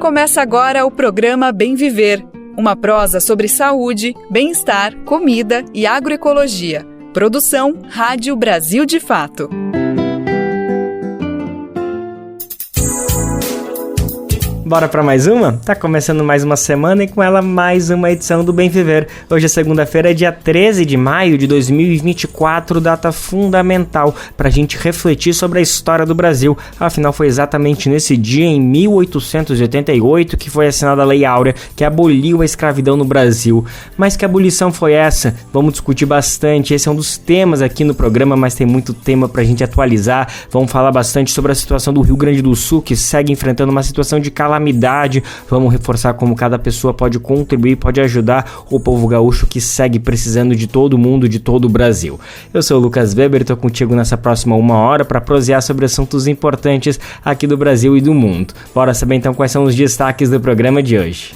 Começa agora o programa Bem Viver, uma prosa sobre saúde, bem-estar, comida e agroecologia. Produção Rádio Brasil de Fato. Bora para mais uma? Tá começando mais uma semana e com ela mais uma edição do Bem Viver. Hoje é segunda-feira, dia 13 de maio de 2024, data fundamental para a gente refletir sobre a história do Brasil. Afinal, foi exatamente nesse dia, em 1888, que foi assinada a Lei Áurea, que aboliu a escravidão no Brasil. Mas que abolição foi essa? Vamos discutir bastante. Esse é um dos temas aqui no programa, mas tem muito tema para a gente atualizar. Vamos falar bastante sobre a situação do Rio Grande do Sul, que segue enfrentando uma situação de calamidade. Vamos reforçar como cada pessoa pode contribuir, pode ajudar o povo gaúcho que segue precisando de todo mundo, de todo o Brasil. Eu sou o Lucas Weber e estou contigo nessa próxima uma hora para prosear sobre assuntos importantes aqui do Brasil e do mundo. Bora saber então quais são os destaques do programa de hoje.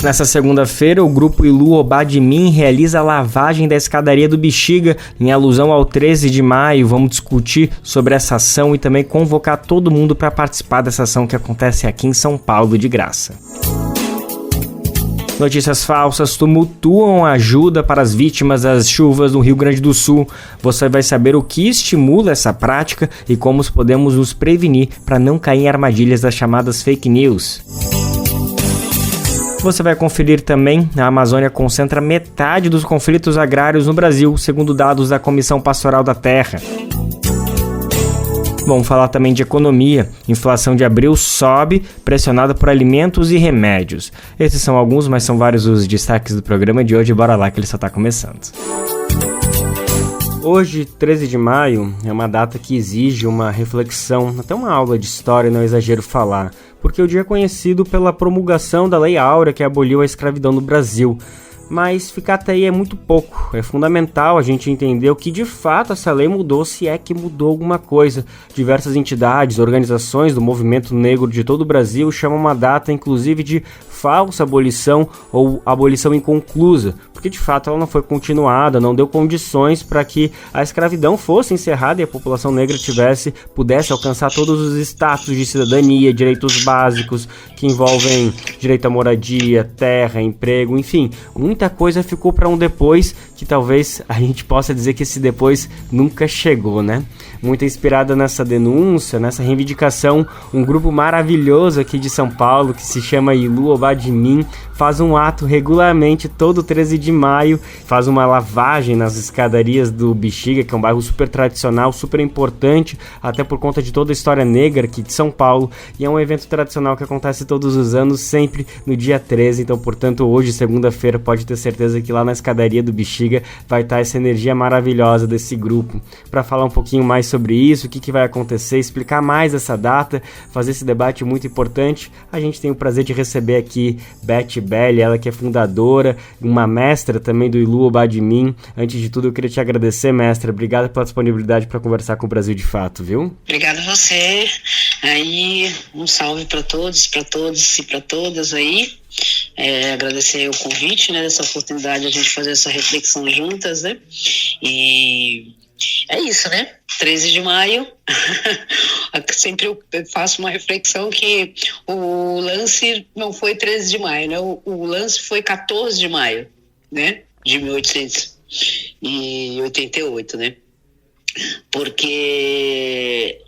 Nessa segunda-feira, o grupo Ilu-Obá de Min realiza a lavagem da escadaria do Bexiga em alusão ao 13 de maio. Vamos discutir sobre essa ação e também convocar todo mundo para participar dessa ação que acontece aqui em São Paulo de graça. Notícias falsas tumultuam a ajuda para as vítimas das chuvas no Rio Grande do Sul. Você vai saber o que estimula essa prática e como podemos nos prevenir para não cair em armadilhas das chamadas fake news. Você vai conferir também, a Amazônia concentra metade dos conflitos agrários no Brasil, segundo dados da Comissão Pastoral da Terra. Vamos falar também de economia. Inflação de abril sobe, pressionada por alimentos e remédios. Esses são alguns, mas são vários os destaques do programa de hoje. Bora lá que ele só está começando. Hoje, 13 de maio, é uma data que exige uma reflexão, até uma aula de história, não é exagero falar, porque o dia é conhecido pela promulgação da Lei Áurea, que aboliu a escravidão no Brasil. Mas ficar até aí é muito pouco. É fundamental a gente entender o que de fato essa lei mudou, se é que mudou alguma coisa. Diversas entidades, organizações do movimento negro de todo o Brasil chamam uma data, inclusive, de falsa abolição ou abolição inconclusa, porque de fato ela não foi continuada, não deu condições para que a escravidão fosse encerrada e a população negra pudesse alcançar todos os status de cidadania, direitos básicos que envolvem direito à moradia, terra, emprego, enfim, muita coisa ficou para um depois que talvez a gente possa dizer que esse depois nunca chegou, né? Muito inspirada nessa denúncia, nessa reivindicação, um grupo maravilhoso aqui de São Paulo, que se chama Ilu-Obá de Min, faz um ato regularmente todo 13 de maio, faz uma lavagem nas escadarias do Bexiga, que é um bairro super tradicional, super importante, até por conta de toda a história negra aqui de São Paulo, e é um evento tradicional que acontece todos os anos, sempre no dia 13, então, portanto, hoje, segunda-feira, pode ter certeza que lá na escadaria do Bexiga vai estar essa energia maravilhosa desse grupo. Para falar um pouquinho mais sobre isso, o que vai acontecer, explicar mais essa data, fazer esse debate muito importante, a gente tem o prazer de receber aqui Beth Belli, ela que é fundadora, uma mestra também do Ilu-Obá de Min. Antes de tudo, eu queria te agradecer, mestra. Obrigada pela disponibilidade para conversar com o Brasil de Fato, viu? Obrigada a você. Aí, um salve para todos e para todas aí. Agradecer o convite, né, dessa oportunidade de a gente fazer essa reflexão juntas, né? E é isso, né? 13 de maio, sempre eu faço uma reflexão que o lance não foi 13 de maio, né? O lance foi 14 de maio, né? De 1888, né? Porque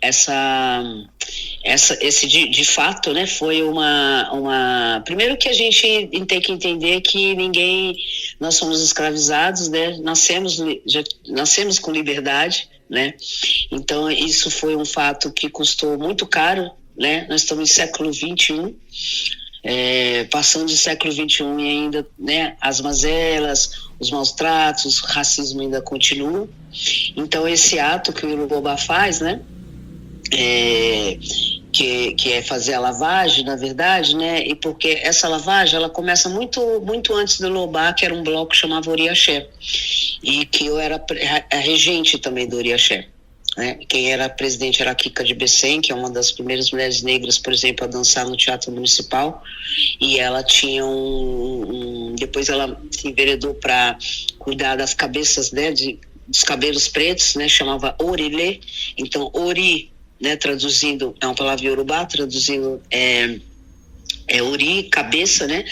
esse de fato, né, foi uma... Primeiro que a gente tem que entender que nós somos escravizados, né? Nascemos com liberdade, né? Então isso foi um fato que custou muito caro, né? Nós estamos no século XXI, passando do século XXI e ainda, né, as mazelas, os maus tratos, o racismo ainda continuam. Então esse ato que o Ilu-Obá faz, né, que é fazer a lavagem, na verdade, né, e porque essa lavagem ela começa muito, muito antes do Ilu-Obá, que era um bloco que chamava Oriaxé, e que eu era a regente também do Oriaxé. Né? Quem era presidente era a Kika de Bessem, que é uma das primeiras mulheres negras, por exemplo, a dançar no Teatro Municipal, e ela tinha depois ela se enveredou para cuidar das cabeças, né, dos cabelos pretos, né, chamava Orilê. Então Ori né, traduzindo, é uma palavra iorubá, traduzindo Ori, cabeça, né?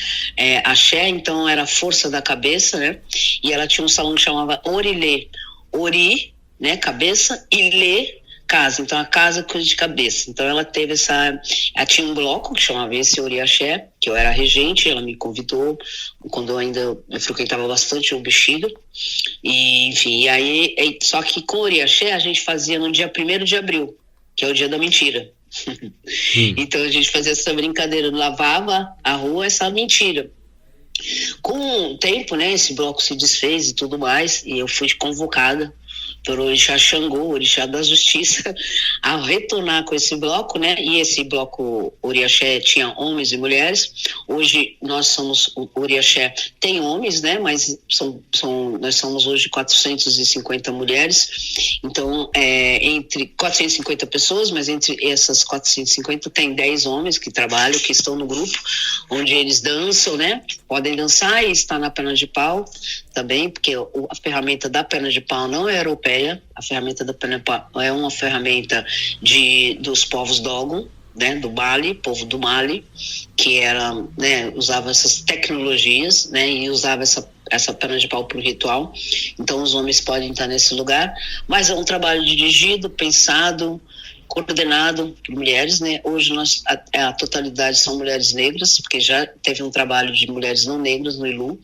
Axé, então era a força da cabeça, né? E ela tinha um salão que chamava Orilê. Ori, né? Cabeça, e Lê, casa. Então a casa cuida de cabeça. Então ela teve ela tinha um bloco que chamava esse Ori Axé, que eu era regente, ela me convidou quando eu frequentava bastante o Bexiga. E, enfim, só que com Ori Axé a gente fazia no dia 1º de abril, que é o dia da mentira. Então a gente fazia essa brincadeira, lavava a rua, essa mentira. Com o tempo, né, esse bloco se desfez e tudo mais, e eu fui convocada pelo Orixá Xangô, Orixá da Justiça, a retornar com esse bloco, né? E esse bloco Oriaxé tinha homens e mulheres. Hoje nós somos, o Oriaxé tem homens, né? Mas nós somos hoje 450 mulheres. Então, entre 450 pessoas, mas entre essas 450 tem 10 homens que trabalham, que estão no grupo, onde eles dançam, né? Podem dançar e estar na perna de pau também, porque a ferramenta da perna de pau não é europeia, a ferramenta da perna de pau é uma ferramenta dos povos Dogon, né, do Mali, povo do Mali, que era, né, usava essas tecnologias, né, e usava essa perna de pau para o ritual. Então os homens podem estar nesse lugar, mas é um trabalho dirigido, pensado, coordenado por mulheres, né? Hoje a totalidade são mulheres negras, porque já teve um trabalho de mulheres não negras no Ilu,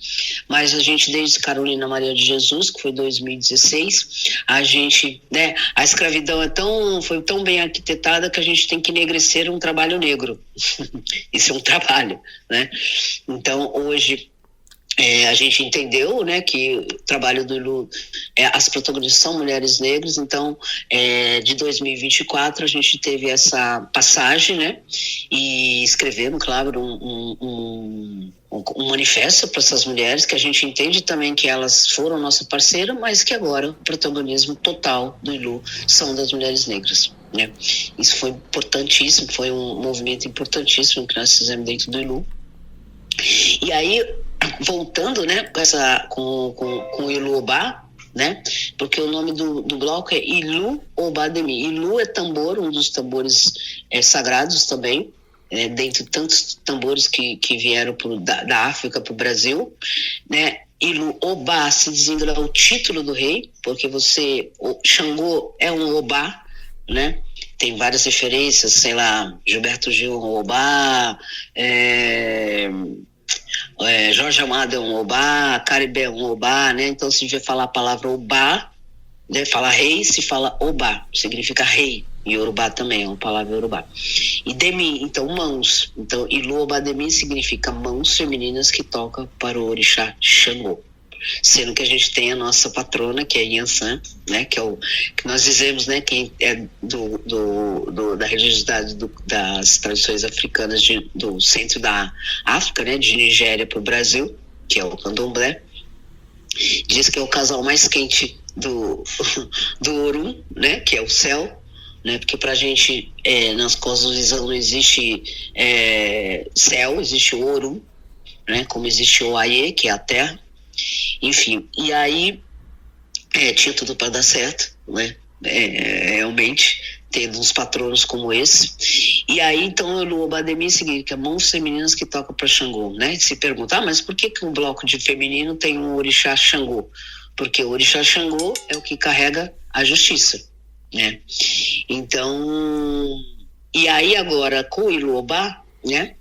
mas a gente, desde Carolina Maria de Jesus, que foi 2016, a gente, né? A escravidão foi tão bem arquitetada que a gente tem que enegrecer um trabalho negro. Isso é um trabalho, né? Então, hoje, a gente entendeu, né, que o trabalho do Ilu, as protagonistas são mulheres negras. Então, de 2024 a gente teve essa passagem, né, e escrevemos, claro, um manifesto para essas mulheres, que a gente entende também que elas foram nossa parceira, mas que agora o protagonismo total do Ilu são das mulheres negras, né. Isso foi importantíssimo, foi um movimento importantíssimo que nós fizemos dentro do Ilu. E aí, voltando, né, com o Ilu-Obá, né, porque o nome do bloco é Ilu-Obá-Demi. Ilu é tambor, um dos tambores sagrados também, dentre tantos tambores que vieram da África para o Brasil, né. Ilu-Obá se designa o título do rei, porque o Xangô é um Obá, né. Tem várias referências, sei lá, Gilberto Gil é um Obá, Jorge Amado é um Obá, Caribé é um Obá, né? Então, se a gente vai falar a palavra Obá, né? Fala rei, se fala Obá, significa rei. Yorubá também é uma palavra Yorubá. E Demi, então mãos. Então, Ilu-Obá-Demi significa mãos femininas que tocam para o orixá Xangô. Sendo que a gente tem a nossa patrona, que é Yansan, né, que é o que nós dizemos, né, quem é da religiosidade das tradições africanas do centro da África, né, de Nigéria para o Brasil, que é o Candomblé. Diz que é o casal mais quente do Orum, né, que é o céu, né, porque para a gente nas cosmovisões não existe céu, existe o Orum, né, como existe o Aie, que é a terra. Enfim, e aí tinha tudo para dar certo, né? Realmente, tendo uns patronos como esse. E aí, então, o Ilu-Obá-Demi significa mãos femininas que tocam para Xangô, né? Se perguntar, mas por que um bloco de feminino tem um orixá Xangô? Porque o orixá Xangô é o que carrega a justiça, né? Então, e aí agora, com o Ilu-Obá, né?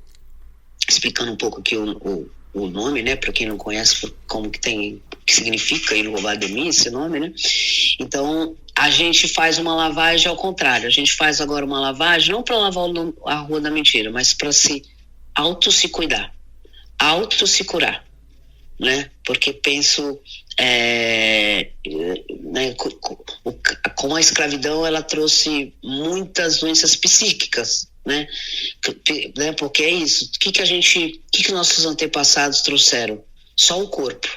Explicando um pouco aqui o nome, né, para quem não conhece, como que significa Ilu-Obá-Demi, esse nome, né? Então, a gente faz uma lavagem ao contrário. A gente faz agora uma lavagem, não para lavar a rua da mentira, mas para se cuidar, se curar, né? Porque penso, né, com a escravidão, ela trouxe muitas doenças psíquicas, né? Porque é isso. O que nossos antepassados trouxeram? Só o corpo.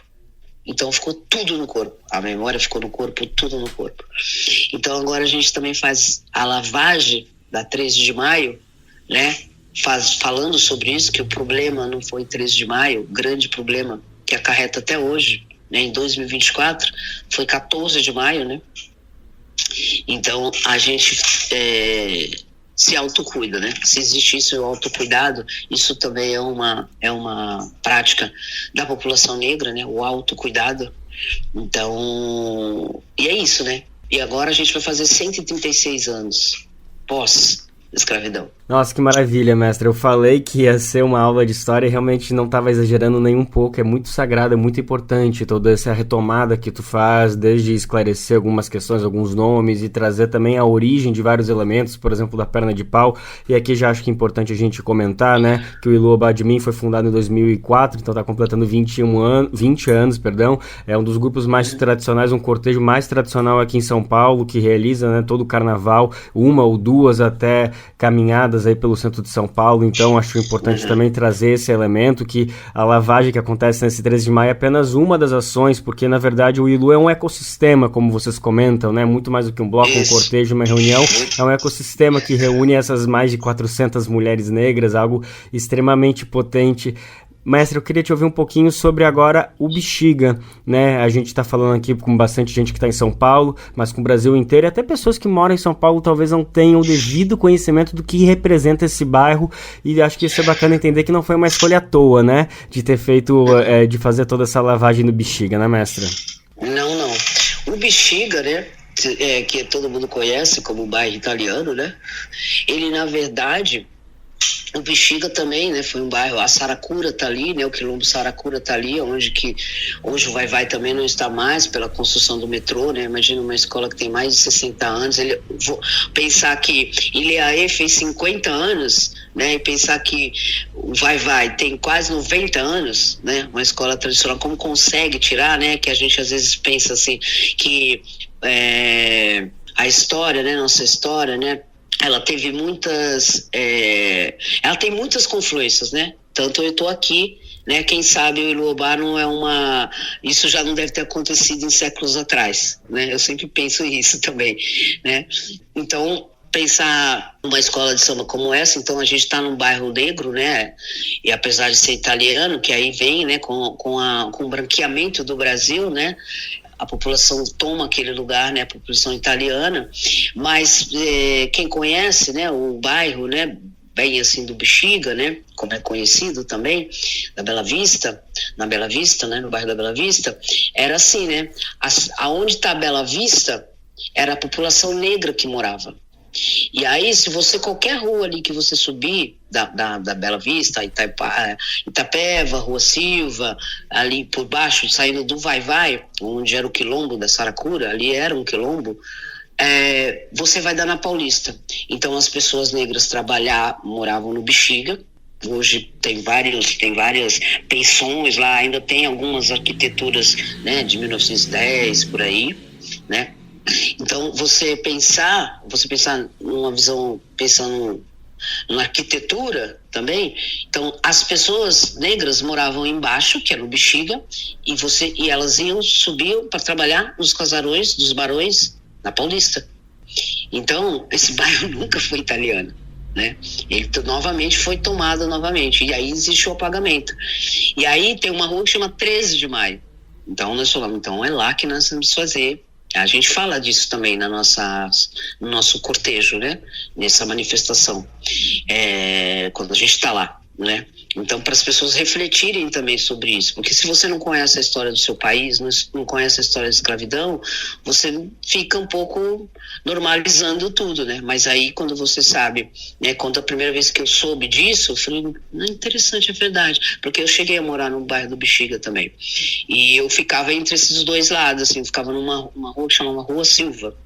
Então ficou tudo no corpo. A memória ficou no corpo, tudo no corpo. Então agora a gente também faz a lavagem da 13 de maio, né? Falando sobre isso, que o problema não foi 13 de maio, o grande problema que acarreta até hoje, né? Em 2024, foi 14 de maio, né? Então a gente se autocuida, né? Se existe isso, o autocuidado, isso também é uma prática da população negra, né? O autocuidado. Então, e é isso, né? E agora a gente vai fazer 136 anos pós-escravidão. Nossa, que maravilha, mestre. Eu falei que ia ser uma aula de história e realmente não estava exagerando nem um pouco. É muito sagrado, é muito importante toda essa retomada que tu faz, desde esclarecer algumas questões, alguns nomes e trazer também a origem de vários elementos, por exemplo, da perna de pau. E aqui já acho que é importante a gente comentar, né, que o Ilu Obadmin foi fundado em 2004, então está completando 20 anos, é um dos grupos mais tradicionais, um cortejo mais tradicional aqui em São Paulo, que realiza, né, todo o carnaval, uma ou duas até caminhadas aí pelo centro de São Paulo. Então acho importante também trazer esse elemento, que a lavagem que acontece nesse 13 de maio é apenas uma das ações, porque na verdade o Ilu é um ecossistema, como vocês comentam, né? Muito mais do que um bloco, um cortejo, uma reunião, é um ecossistema que reúne essas mais de 400 mulheres negras, algo extremamente potente. Mestre, eu queria te ouvir um pouquinho sobre agora o Bexiga, né? A gente está falando aqui com bastante gente que está em São Paulo, mas com o Brasil inteiro, e até pessoas que moram em São Paulo talvez não tenham o devido conhecimento do que representa esse bairro, e acho que isso é bacana entender que não foi uma escolha à toa, né? De ter feito, de fazer toda essa lavagem no Bexiga, né, mestre? Não. O Bexiga, né? Que todo mundo conhece como bairro italiano, né? Ele, na verdade... O Bexiga também, né, foi um bairro, a Saracura tá ali, né, o Quilombo Saracura tá ali, onde o Vai-Vai também não está mais pela construção do metrô, né, imagina uma escola que tem mais de 60 anos, vou pensar que Ileaê fez 50 anos, né, e pensar que o Vai-Vai tem quase 90 anos, né, uma escola tradicional, como consegue tirar, né, que a gente às vezes pensa assim, que a história, né, nossa história, né, ela teve ela tem muitas confluências, né? Tanto eu estou aqui, né? Quem sabe o Ilu-Obá não é isso já não deve ter acontecido em séculos atrás, né? Eu sempre penso isso também, né? Então, pensar numa escola de samba como essa, então a gente está num bairro negro, né? E apesar de ser italiano, que aí vem, né? Com o branqueamento do Brasil, né? A população toma aquele lugar, né, a população italiana, mas quem conhece, né, o bairro, né, bem assim do Bexiga, né, como é conhecido também, na Bela Vista, né, no bairro da Bela Vista, era assim, né, aonde está a Bela Vista, era a população negra que morava. E aí, se você, qualquer rua ali que você subir, da Bela Vista, Itapeva, Rua Silva, ali por baixo, saindo do Vai-Vai, onde era o quilombo da Saracura, ali era um quilombo, você vai dar na Paulista. Então as pessoas negras moravam no Bexiga. Hoje tem várias pensões lá, ainda tem algumas arquiteturas, né, de 1910, por aí, né? Então, você pensar numa visão, pensando na arquitetura também, então as pessoas negras moravam embaixo, que era no Bexiga, e elas subiam para trabalhar nos casarões dos barões na Paulista. Então, esse bairro nunca foi italiano, né? Ele novamente foi tomado novamente, e aí existe o apagamento. E aí tem uma rua que chama 13 de Maio. Então, nós falamos, então é lá que nós vamos fazer. A gente fala disso também no nosso cortejo, né? Nessa manifestação, quando a gente está lá, né? Então, para as pessoas refletirem também sobre isso, porque se você não conhece a história do seu país, não conhece a história da escravidão, você fica um pouco normalizando tudo, né? Mas aí, quando você sabe, né? Quando a primeira vez que eu soube disso, eu falei, não é interessante, é verdade, porque eu cheguei a morar no bairro do Bexiga também, e eu ficava entre esses dois lados, assim, eu ficava numa rua que chamava Rua Silva,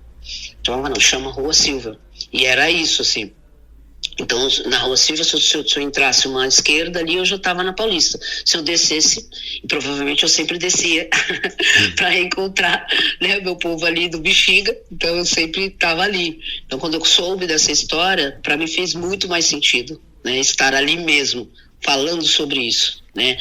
chama Rua Silva, e era isso, assim. Então, na Rua Silva, se eu entrasse uma esquerda ali, eu já estava na Paulista. Se eu descesse, e provavelmente eu sempre descia para reencontrar, né, meu povo ali do Bexiga, então eu sempre estava ali. Então, quando eu soube dessa história, para mim fez muito mais sentido, né, estar ali mesmo, falando sobre isso, né,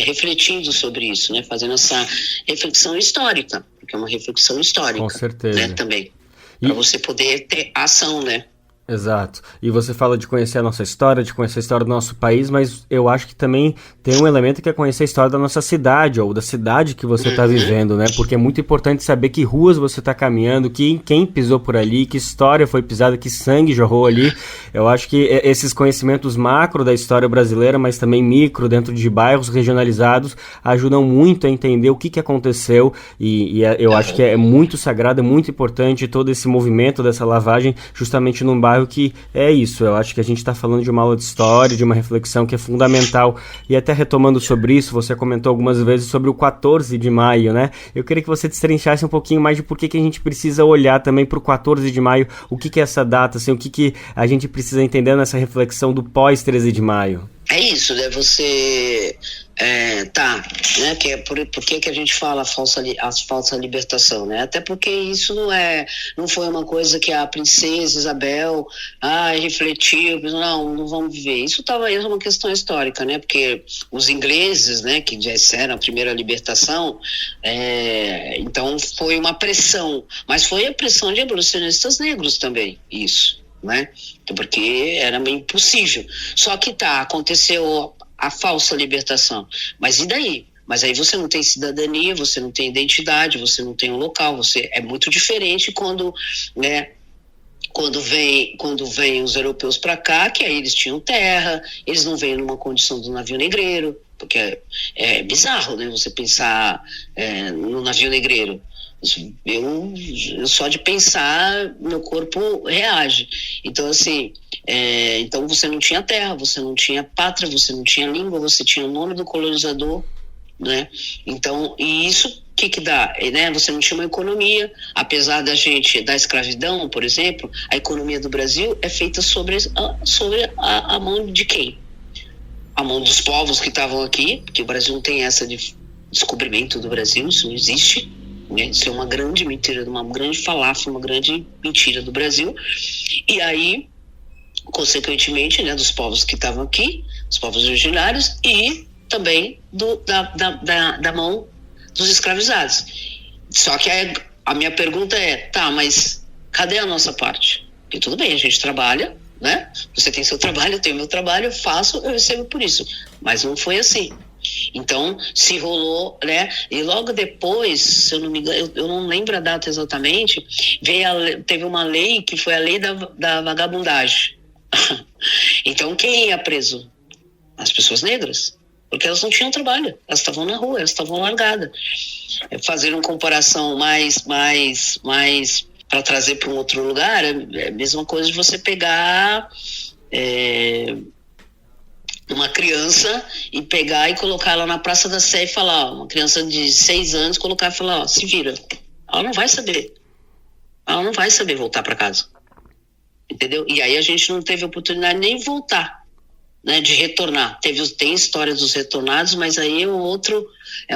refletindo sobre isso, né, fazendo essa reflexão histórica, porque é uma reflexão histórica. Com certeza. Né, também, para você poder ter ação, né. Exato. E você fala de conhecer a nossa história, de conhecer a história do nosso país, mas eu acho que também tem um elemento que é conhecer a história da nossa cidade, ou da cidade que você está vivendo, né? Porque é muito importante saber que ruas você está caminhando, quem pisou por ali, que história foi pisada, que sangue jorrou ali. Eu acho que esses conhecimentos macro da história brasileira, mas também micro, dentro de bairros regionalizados, ajudam muito a entender o que aconteceu, e eu acho que é muito sagrado, é muito importante todo esse movimento dessa lavagem, justamente num bairro que é isso. Eu acho que a gente está falando de uma aula de história, de uma reflexão que é fundamental. E até retomando sobre isso, você comentou algumas vezes sobre o 14 de maio, né? Eu queria que você destrinchasse um pouquinho mais de por que a gente precisa olhar também para o 14 de maio, o que é essa data, assim, o que a gente precisa entender nessa reflexão do pós-13 de maio. É isso, né? Você né? Que é por que a gente fala a falsa libertação, né? Até porque isso não foi uma coisa que a princesa Isabel refletiu, não vamos viver. Isso é uma questão histórica, né? Porque os ingleses, né, que disseram a primeira libertação, então foi uma pressão, mas foi a pressão de abolicionistas negros também, isso. Né? Porque era meio impossível. Só que aconteceu a falsa libertação. Mas e daí? Mas aí você não tem cidadania, você não tem identidade, você não tem um local. É muito diferente quando, né? Quando vem os europeus para cá, que aí eles tinham terra, eles não vêm numa condição do navio negreiro, porque é bizarro, né? Você pensar no navio negreiro. Eu só de pensar, meu corpo reage. Então, assim, então você não tinha terra, você não tinha pátria, você não tinha língua, você tinha o nome do colonizador, né? Então, e isso que dá, né? Você não tinha uma economia, apesar da escravidão, por exemplo, a economia do Brasil é feita sobre a mão de quem? A mão dos povos que estavam aqui, porque o Brasil não tem essa de descobrimento do Brasil, isso não existe. Isso é uma grande mentira, uma grande falácia, uma grande mentira do Brasil. E aí, consequentemente, né, dos povos que estavam aqui, os povos originários, e também da mão dos escravizados. Só que a minha pergunta mas cadê a nossa parte? Porque tudo bem, a gente trabalha, né? Você tem seu trabalho, eu tenho meu trabalho, eu faço, eu recebo por isso. Mas não foi assim. Então, se rolou, né? E logo depois, se eu não me engano, eu não lembro a data exatamente, teve uma lei que foi a lei da vagabundagem. Então, quem ia preso? As pessoas negras. Porque elas não tinham trabalho, elas estavam na rua, elas estavam largadas. Fazer uma comparação mais para trazer para um outro lugar, é a mesma coisa de você pegar uma criança e pegar e colocar ela na Praça da Sé e falar, uma criança de 6 anos, colocar e falar, se vira. Ela não vai saber voltar para casa. Entendeu? E aí a gente não teve oportunidade nem de voltar, né, de retornar. Tem história dos retornados, mas aí é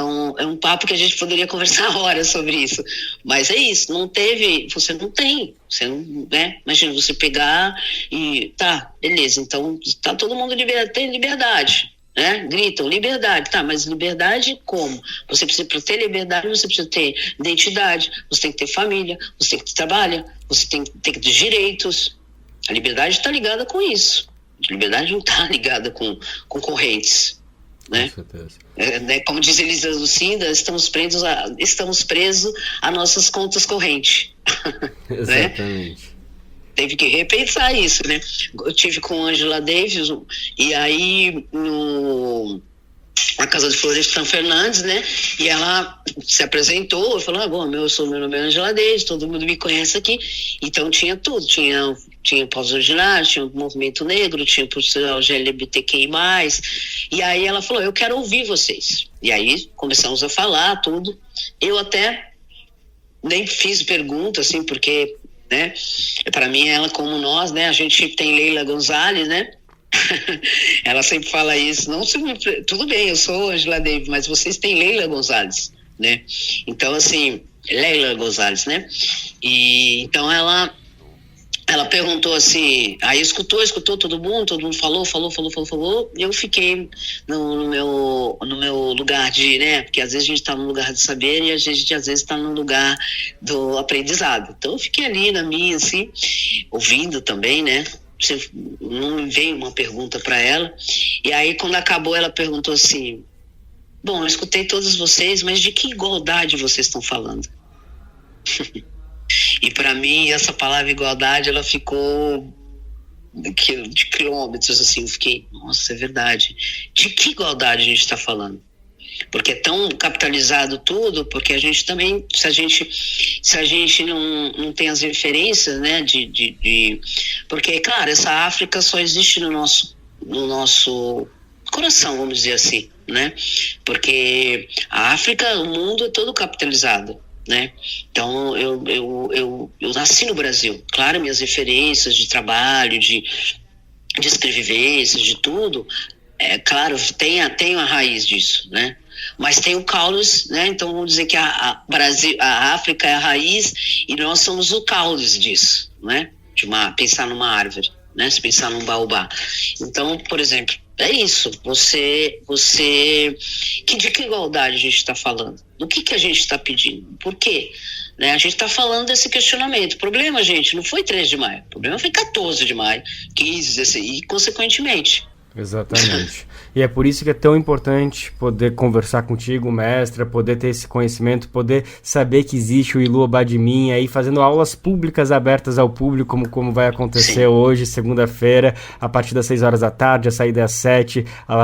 um papo que a gente poderia conversar horas sobre isso. Mas é isso, você não tem, né? Imagina você pegar e beleza, então tá todo mundo tem liberdade, né? Gritam, liberdade, mas liberdade como? Você precisa, para ter liberdade, você precisa ter identidade, você tem que ter família, você tem que ter trabalho, você tem que ter direitos. A liberdade está ligada com isso. A liberdade não está ligada com correntes, né? Com certeza. Como diz Elisa Lucinda, estamos presos a nossas contas correntes. Exatamente. Né? Teve que repensar isso, né? Eu tive com Angela Davis, e aí na Casa de Flores de São Fernandes, né? E ela se apresentou, falou, meu nome é Angela Davis, todo mundo me conhece aqui. Então tinha tudo, tinha povos originários, tinha o movimento negro, tinha o profissional LGBTQI+, e aí ela falou, eu quero ouvir vocês. E aí começamos a falar tudo. Eu até nem fiz pergunta, assim, porque, né, para mim ela como nós, né, a gente tem Leila Gonzalez, né, ela sempre fala isso, tudo bem, eu sou Angela Davis, mas vocês têm Leila Gonzalez, né, então assim, Leila Gonzalez, né, e então ela ela perguntou assim, aí escutou todo mundo falou, e eu fiquei no meu lugar de, né, porque às vezes a gente está no lugar de saber e a gente às vezes está no lugar do aprendizado. Então eu fiquei ali na minha, assim, ouvindo também, né, não me veio uma pergunta para ela, e aí quando acabou ela perguntou assim, bom, eu escutei todos vocês, mas de que igualdade vocês estão falando? E para mim essa palavra igualdade ela ficou de quilômetros, assim, eu fiquei, nossa, é verdade, de que igualdade a gente está falando? Porque é tão capitalizado tudo, porque a gente também, se a gente não tem as referências, né, porque, claro, essa África só existe no nosso coração, vamos dizer assim, né, porque a África, o mundo é todo capitalizado, né? Então eu nasci no Brasil, claro, minhas referências de trabalho, de escrevivências, de tudo, claro, tem a raiz disso, né? Mas tem o caule, né? Então vamos dizer que a África é a raiz e nós somos o caule disso, né? Pensar numa árvore, né? Se pensar num baobá. Então, por exemplo, é isso. De que igualdade a gente está falando? Do que a gente está pedindo? Por quê? Né? A gente está falando desse questionamento. O problema, gente, não foi 3 de maio. O problema foi 14 de maio, 15, 16 e, consequentemente. Exatamente. E é por isso que é tão importante poder conversar contigo, mestra, poder ter esse conhecimento, poder saber que existe o Ilu Obadimin aí fazendo aulas públicas abertas ao público, como vai acontecer hoje, segunda-feira, a partir das 6 horas da tarde, a saída é às 7, a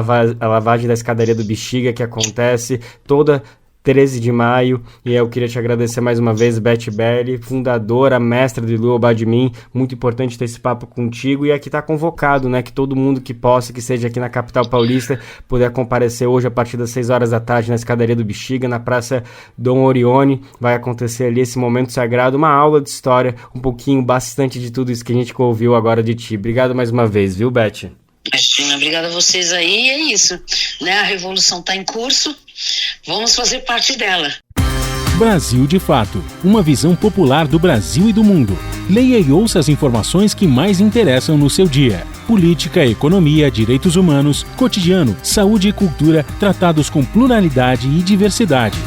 lavagem da escadaria do Bexiga que acontece toda 13 de maio, e eu queria te agradecer mais uma vez, Beth Belli, fundadora, mestra do Ilu Obadimin, muito importante ter esse papo contigo, e aqui está convocado, né, que todo mundo que possa, que seja aqui na capital paulista, puder comparecer hoje a partir das 6 horas da tarde na escadaria do Bexiga, na Praça Dom Orione, vai acontecer ali esse momento sagrado, uma aula de história, um pouquinho, bastante de tudo isso que a gente ouviu agora de ti. Obrigado mais uma vez, viu, Beth? Imagina, obrigada a vocês aí, é isso, né, a revolução está em curso, vamos fazer parte dela. Brasil de Fato, uma visão popular do Brasil e do mundo. Leia e ouça as informações que mais interessam no seu dia. Política, economia, direitos humanos, cotidiano, saúde e cultura, tratados com pluralidade e diversidade.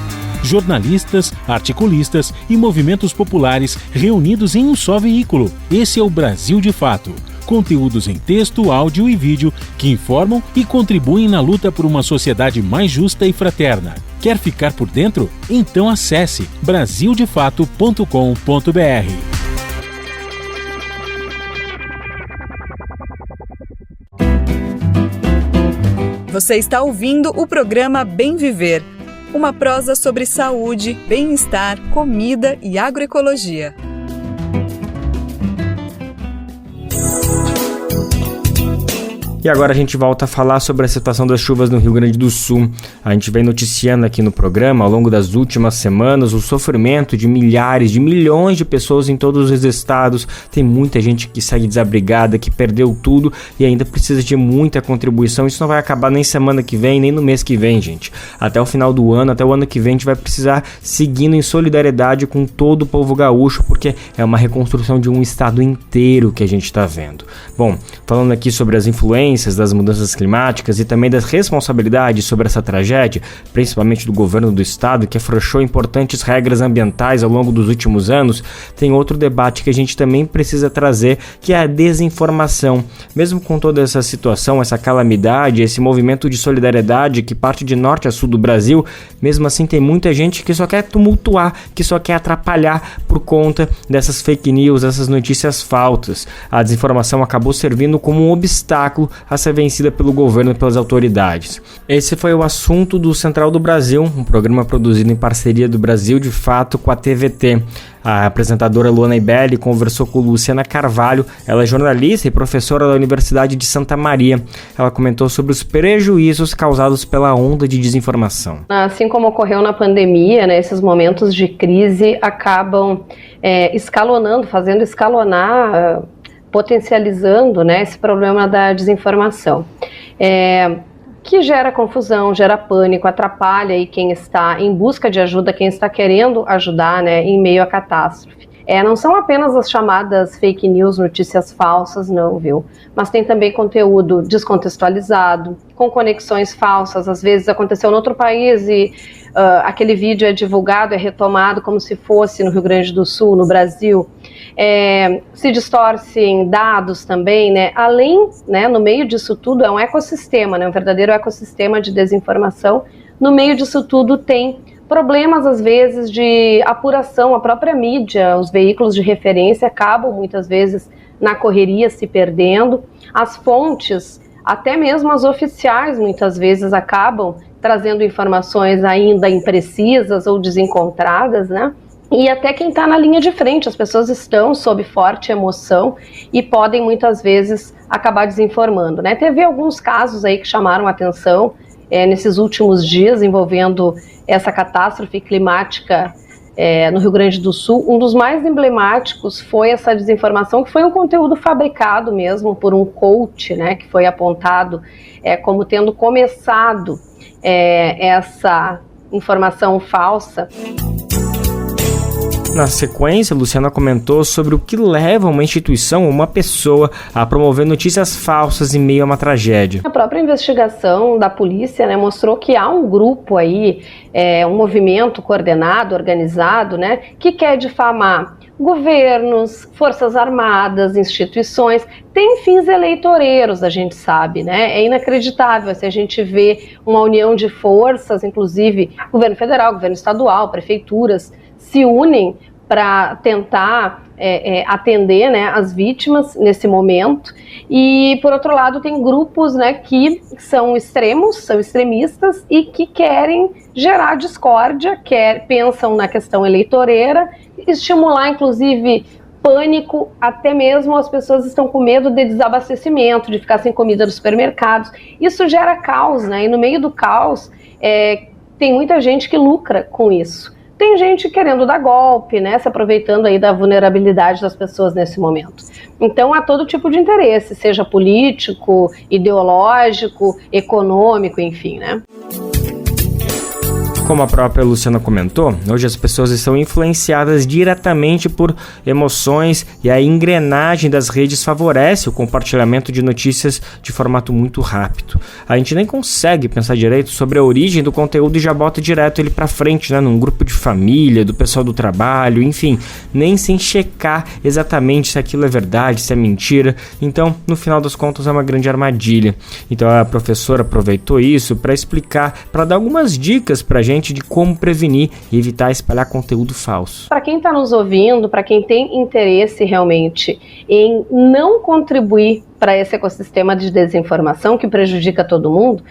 Jornalistas, articulistas e movimentos populares reunidos em um só veículo. Esse é o Brasil de Fato. Conteúdos em texto, áudio e vídeo que informam e contribuem na luta por uma sociedade mais justa e fraterna. Quer ficar por dentro? Então acesse brasildefato.com.br. Você está ouvindo o programa Bem Viver, uma prosa sobre saúde, bem-estar, comida e agroecologia. E agora a gente volta a falar sobre a situação das chuvas no Rio Grande do Sul. A gente vem noticiando aqui no programa, ao longo das últimas semanas, o sofrimento de milhares, de milhões de pessoas em todos os estados. Tem muita gente que segue desabrigada, que perdeu tudo e ainda precisa de muita contribuição. Isso não vai acabar nem semana que vem, nem no mês que vem, gente. Até o final do ano, até o ano que vem, a gente vai precisar seguindo em solidariedade com todo o povo gaúcho, porque é uma reconstrução de um estado inteiro que a gente está vendo. Bom, falando aqui sobre as influências das mudanças climáticas e também das responsabilidades sobre essa tragédia, principalmente do governo do estado, que afrouxou importantes regras ambientais ao longo dos últimos anos, tem outro debate que a gente também precisa trazer, que é a desinformação. Mesmo com toda essa situação, essa calamidade, esse movimento de solidariedade que parte de norte a sul do Brasil, mesmo assim tem muita gente que só quer tumultuar, que só quer atrapalhar por conta dessas fake news, dessas notícias falsas. A desinformação acabou servindo como um obstáculo a ser vencida pelo governo e pelas autoridades. Esse foi o assunto do Central do Brasil, um programa produzido em parceria do Brasil de Fato com a TVT. A apresentadora Luana Ibelli conversou com Luciana Carvalho, ela é jornalista e professora da Universidade de Santa Maria. Ela comentou sobre os prejuízos causados pela onda de desinformação. Assim como ocorreu na pandemia, né, esses momentos de crise acabam escalonando, fazendo escalonar, potencializando, né, esse problema da desinformação, que gera confusão, gera pânico, atrapalha aí quem está em busca de ajuda, quem está querendo ajudar, né, em meio à catástrofe. Não são apenas as chamadas fake news, notícias falsas, não, viu? Mas tem também conteúdo descontextualizado, com conexões falsas. Às vezes aconteceu em outro país e aquele vídeo é divulgado, é retomado como se fosse no Rio Grande do Sul, no Brasil. Se distorcem dados também, né? Além, né, no meio disso tudo, é um ecossistema, né? Um verdadeiro ecossistema de desinformação. No meio disso tudo tem problemas, às vezes, de apuração. A própria mídia, os veículos de referência acabam, muitas vezes, na correria, se perdendo. As fontes, até mesmo as oficiais, muitas vezes, acabam trazendo informações ainda imprecisas ou desencontradas, né? E até quem está na linha de frente, as pessoas estão sob forte emoção e podem, muitas vezes, acabar desinformando, né? Teve alguns casos aí que chamaram a atenção nesses últimos dias, envolvendo essa catástrofe climática no Rio Grande do Sul. Um dos mais emblemáticos foi essa desinformação, que foi um conteúdo fabricado mesmo por um coach, né, que foi apontado como tendo começado essa informação falsa. Na sequência, Luciana comentou sobre o que leva uma instituição ou uma pessoa a promover notícias falsas em meio a uma tragédia. A própria investigação da polícia, né, mostrou que há um grupo aí, um movimento coordenado, organizado, né, que quer difamar governos, forças armadas, instituições, tem fins eleitoreiros, a gente sabe, né? É inacreditável se a gente vê uma união de forças, inclusive governo federal, governo estadual, prefeituras, se unem para tentar atender, né, as vítimas nesse momento. E, por outro lado, tem grupos, né, que são extremos, são extremistas e que querem gerar discórdia, pensam na questão eleitoreira, estimular, inclusive, pânico, até mesmo as pessoas estão com medo de desabastecimento, de ficar sem comida nos supermercados. Isso gera caos, né? E no meio do caos tem muita gente que lucra com isso. Tem gente querendo dar golpe, né, se aproveitando aí da vulnerabilidade das pessoas nesse momento. Então há todo tipo de interesse, seja político, ideológico, econômico, enfim, né? Como a própria Luciana comentou, hoje as pessoas estão influenciadas diretamente por emoções e a engrenagem das redes favorece o compartilhamento de notícias de formato muito rápido. A gente nem consegue pensar direito sobre a origem do conteúdo e já bota direto ele pra frente, né, num grupo de família, do pessoal do trabalho, enfim, nem sem checar exatamente se aquilo é verdade, se é mentira. Então, no final das contas, é uma grande armadilha. Então a professora aproveitou isso para explicar, para dar algumas dicas pra gente de como prevenir e evitar espalhar conteúdo falso. Para quem está nos ouvindo, para quem tem interesse realmente em não contribuir para esse ecossistema de desinformação que prejudica todo mundo,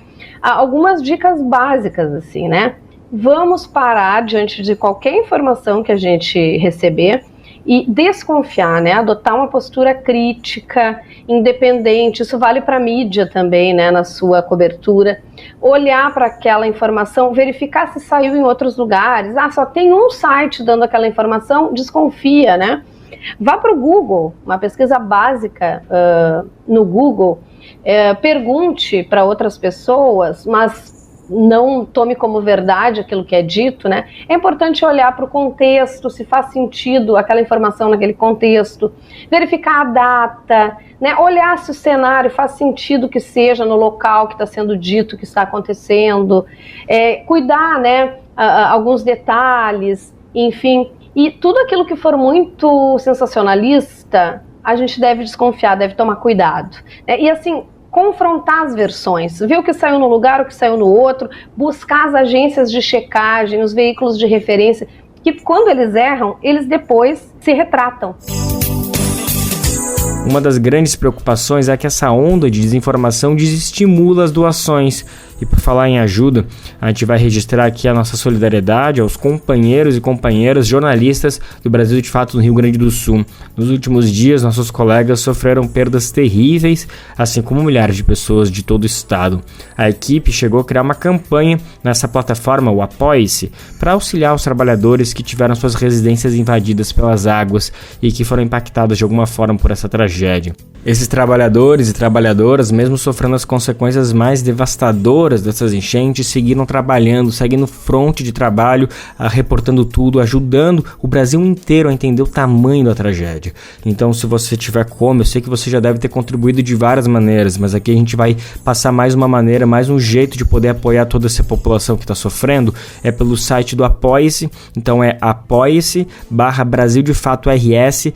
há algumas dicas básicas, assim, né? Vamos parar diante de qualquer informação que a gente receber e desconfiar, né? Adotar uma postura crítica, independente. Isso vale para a mídia também, né? Na sua cobertura. Olhar para aquela informação, verificar se saiu em outros lugares. Só tem um site dando aquela informação, desconfia, né? Vá para o Google, uma pesquisa básica no Google. Pergunte para outras pessoas, mas não tome como verdade aquilo que é dito, né? É importante olhar para o contexto, se faz sentido aquela informação naquele contexto, verificar a data, né? Olhar se o cenário faz sentido que seja no local que está sendo dito, que está acontecendo, cuidar, né? Alguns detalhes, enfim, e tudo aquilo que for muito sensacionalista, a gente deve desconfiar, deve tomar cuidado, né? E assim, confrontar as versões, ver o que saiu num lugar, o que saiu no outro, buscar as agências de checagem, os veículos de referência, que quando eles erram, eles depois se retratam. Uma das grandes preocupações é que essa onda de desinformação desestimula as doações. E por falar em ajuda, a gente vai registrar aqui a nossa solidariedade aos companheiros e companheiras jornalistas do Brasil de Fato no Rio Grande do Sul. Nos últimos dias, nossos colegas sofreram perdas terríveis, assim como milhares de pessoas de todo o estado. A equipe chegou a criar uma campanha nessa plataforma, o Apoie-se, para auxiliar os trabalhadores que tiveram suas residências invadidas pelas águas e que foram impactados de alguma forma por essa tragédia. Esses trabalhadores e trabalhadoras, mesmo sofrendo as consequências mais devastadoras socorrodoras dessas enchentes seguiram trabalhando, seguindo fronte de trabalho, reportando tudo, ajudando o Brasil inteiro a entender o tamanho da tragédia. Então, se você tiver como, eu sei que você já deve ter contribuído de várias maneiras, mas aqui a gente vai passar mais uma maneira, mais um jeito de poder apoiar toda essa população que está sofrendo, é pelo site do Apoie-se. Então é apoie-se/Brasil de Fato RS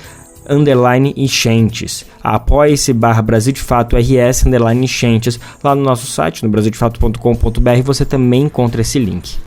_enchentes. Apoie-se /Brasil de Fato RS _enchentes. Lá no nosso site, no brasildefato.com.br, você também encontra esse link.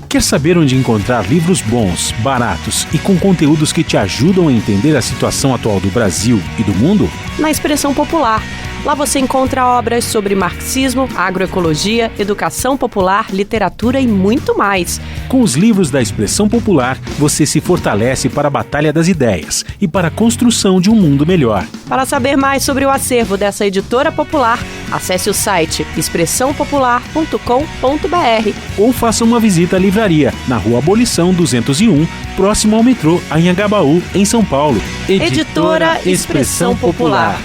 Quer saber onde encontrar livros bons, baratos e com conteúdos que te ajudam a entender a situação atual do Brasil e do mundo? Na Expressão Popular. Lá você encontra obras sobre marxismo, agroecologia, educação popular, literatura e muito mais. Com os livros da Expressão Popular, você se fortalece para a batalha das ideias e para a construção de um mundo melhor. Para saber mais sobre o acervo dessa editora popular, acesse o site expressãopopular.com.br ou faça uma visita à livraria na Rua Abolição 201, próximo ao metrô Anhangabaú, em São Paulo. Editora Expressão Popular.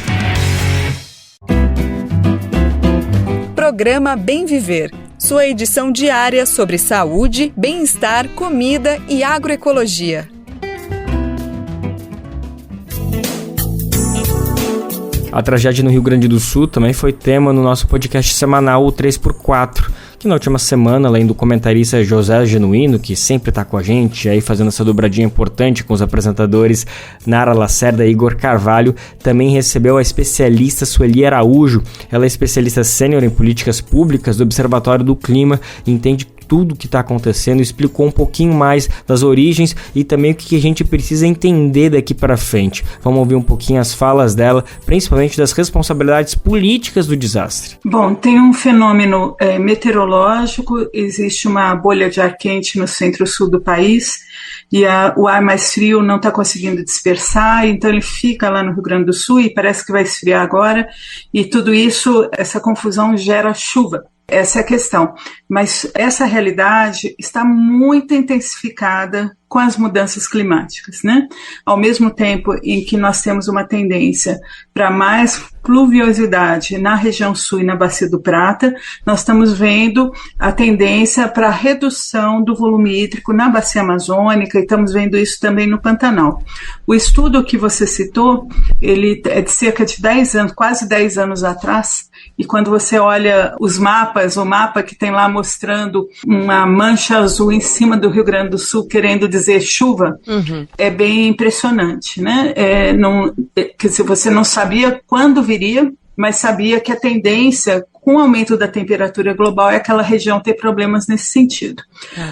Programa Bem Viver, sua edição diária sobre saúde, bem-estar, comida e agroecologia. A tragédia no Rio Grande do Sul também foi tema no nosso podcast semanal, o 3x4, que na última semana, além do comentarista José Genuíno, que sempre está com a gente, aí fazendo essa dobradinha importante com os apresentadores Nara Lacerda e Igor Carvalho, também recebeu a especialista Sueli Araújo. Ela é especialista sênior em políticas públicas do Observatório do Clima e entende tudo o que está acontecendo, explicou um pouquinho mais das origens e também o que a gente precisa entender daqui para frente. Vamos ouvir um pouquinho as falas dela, principalmente das responsabilidades políticas do desastre. Bom, tem um fenômeno meteorológico, existe uma bolha de ar quente no centro-sul do país e o ar mais frio não está conseguindo dispersar, então ele fica lá no Rio Grande do Sul e parece que vai esfriar agora, e tudo isso, essa confusão gera chuva. Essa é a questão, mas essa realidade está muito intensificada com as mudanças climáticas, né? Ao mesmo tempo em que nós temos uma tendência para mais pluviosidade na região sul e na Bacia do Prata, nós estamos vendo a tendência para a redução do volume hídrico na Bacia Amazônica e estamos vendo isso também no Pantanal. O estudo que você citou, ele é de cerca de 10 anos, quase 10 anos atrás, e quando você olha os mapas, o mapa que tem lá mostrando uma mancha azul em cima do Rio Grande do Sul, querendo dizer chuva, é bem impressionante, né? Quer dizer, você não sabia quando viria, mas sabia que a tendência, com o aumento da temperatura global, é aquela região ter problemas nesse sentido.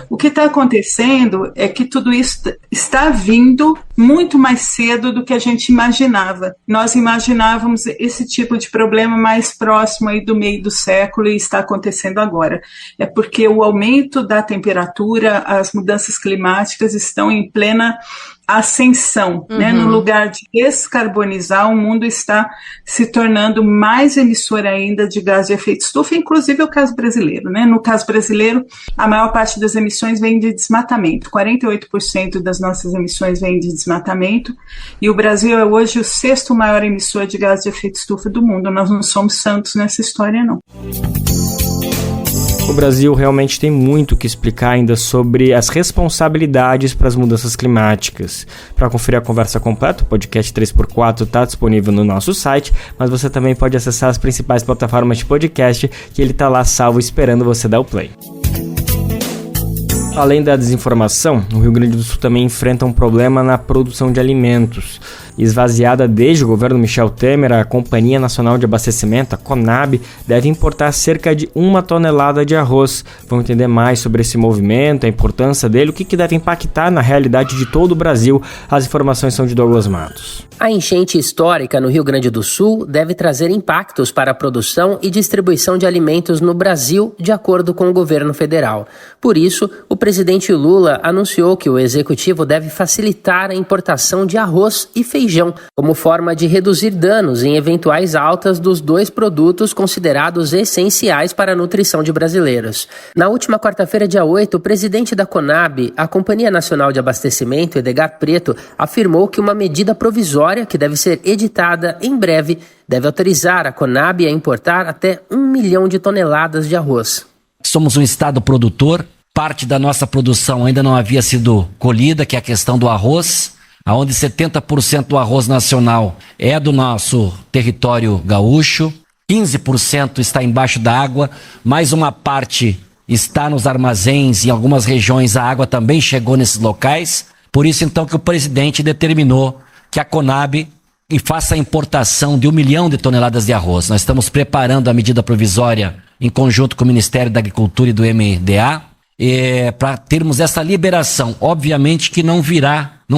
O que está acontecendo é que tudo isso está vindo muito mais cedo do que a gente imaginava. Nós imaginávamos esse tipo de problema mais próximo aí do meio do século e está acontecendo agora. É porque o aumento da temperatura, as mudanças climáticas estão em plena ascensão, né? No lugar de descarbonizar, o mundo está se tornando mais emissor ainda de gás de efeito estufa, inclusive o caso brasileiro, né? No caso brasileiro, a maior parte das emissões vem de desmatamento, 48% das nossas emissões vem de desmatamento, e o Brasil é hoje o 6º maior emissor de gás de efeito estufa do mundo. Nós não somos santos nessa história, não. O Brasil realmente tem muito o que explicar ainda sobre as responsabilidades para as mudanças climáticas. Para conferir a conversa completa, o podcast 3x4 está disponível no nosso site, mas você também pode acessar as principais plataformas de podcast, que ele está lá salvo esperando você dar o play. Além da desinformação, o Rio Grande do Sul também enfrenta um problema na produção de alimentos. Esvaziada desde o governo Michel Temer, a Companhia Nacional de Abastecimento, a CONAB, deve importar cerca de 1 tonelada de arroz. Vamos entender mais sobre esse movimento, a importância dele, o que deve impactar na realidade de todo o Brasil. As informações são de Douglas Matos. A enchente histórica no Rio Grande do Sul deve trazer impactos para a produção e distribuição de alimentos no Brasil, de acordo com o governo federal. Por isso, o presidente Lula anunciou que o executivo deve facilitar a importação de arroz e feijão feijão, como forma de reduzir danos em eventuais altas dos 2 produtos considerados essenciais para a nutrição de brasileiros. Na última quarta-feira, dia 8, o presidente da Conab, a Companhia Nacional de Abastecimento, Edgar Preto, afirmou que uma medida provisória, que deve ser editada em breve, deve autorizar a Conab a importar até 1 milhão de toneladas de arroz. Somos um estado produtor, parte da nossa produção ainda não havia sido colhida, que é a questão do arroz, onde 70% do arroz nacional é do nosso território gaúcho, 15% está embaixo da água, mais uma parte está nos armazéns, em algumas regiões a água também chegou nesses locais, por isso então que o presidente determinou que a Conab faça a importação de 1 milhão de toneladas de arroz. Nós estamos preparando a medida provisória em conjunto com o Ministério da Agricultura e do MDA, para termos essa liberação. Obviamente que não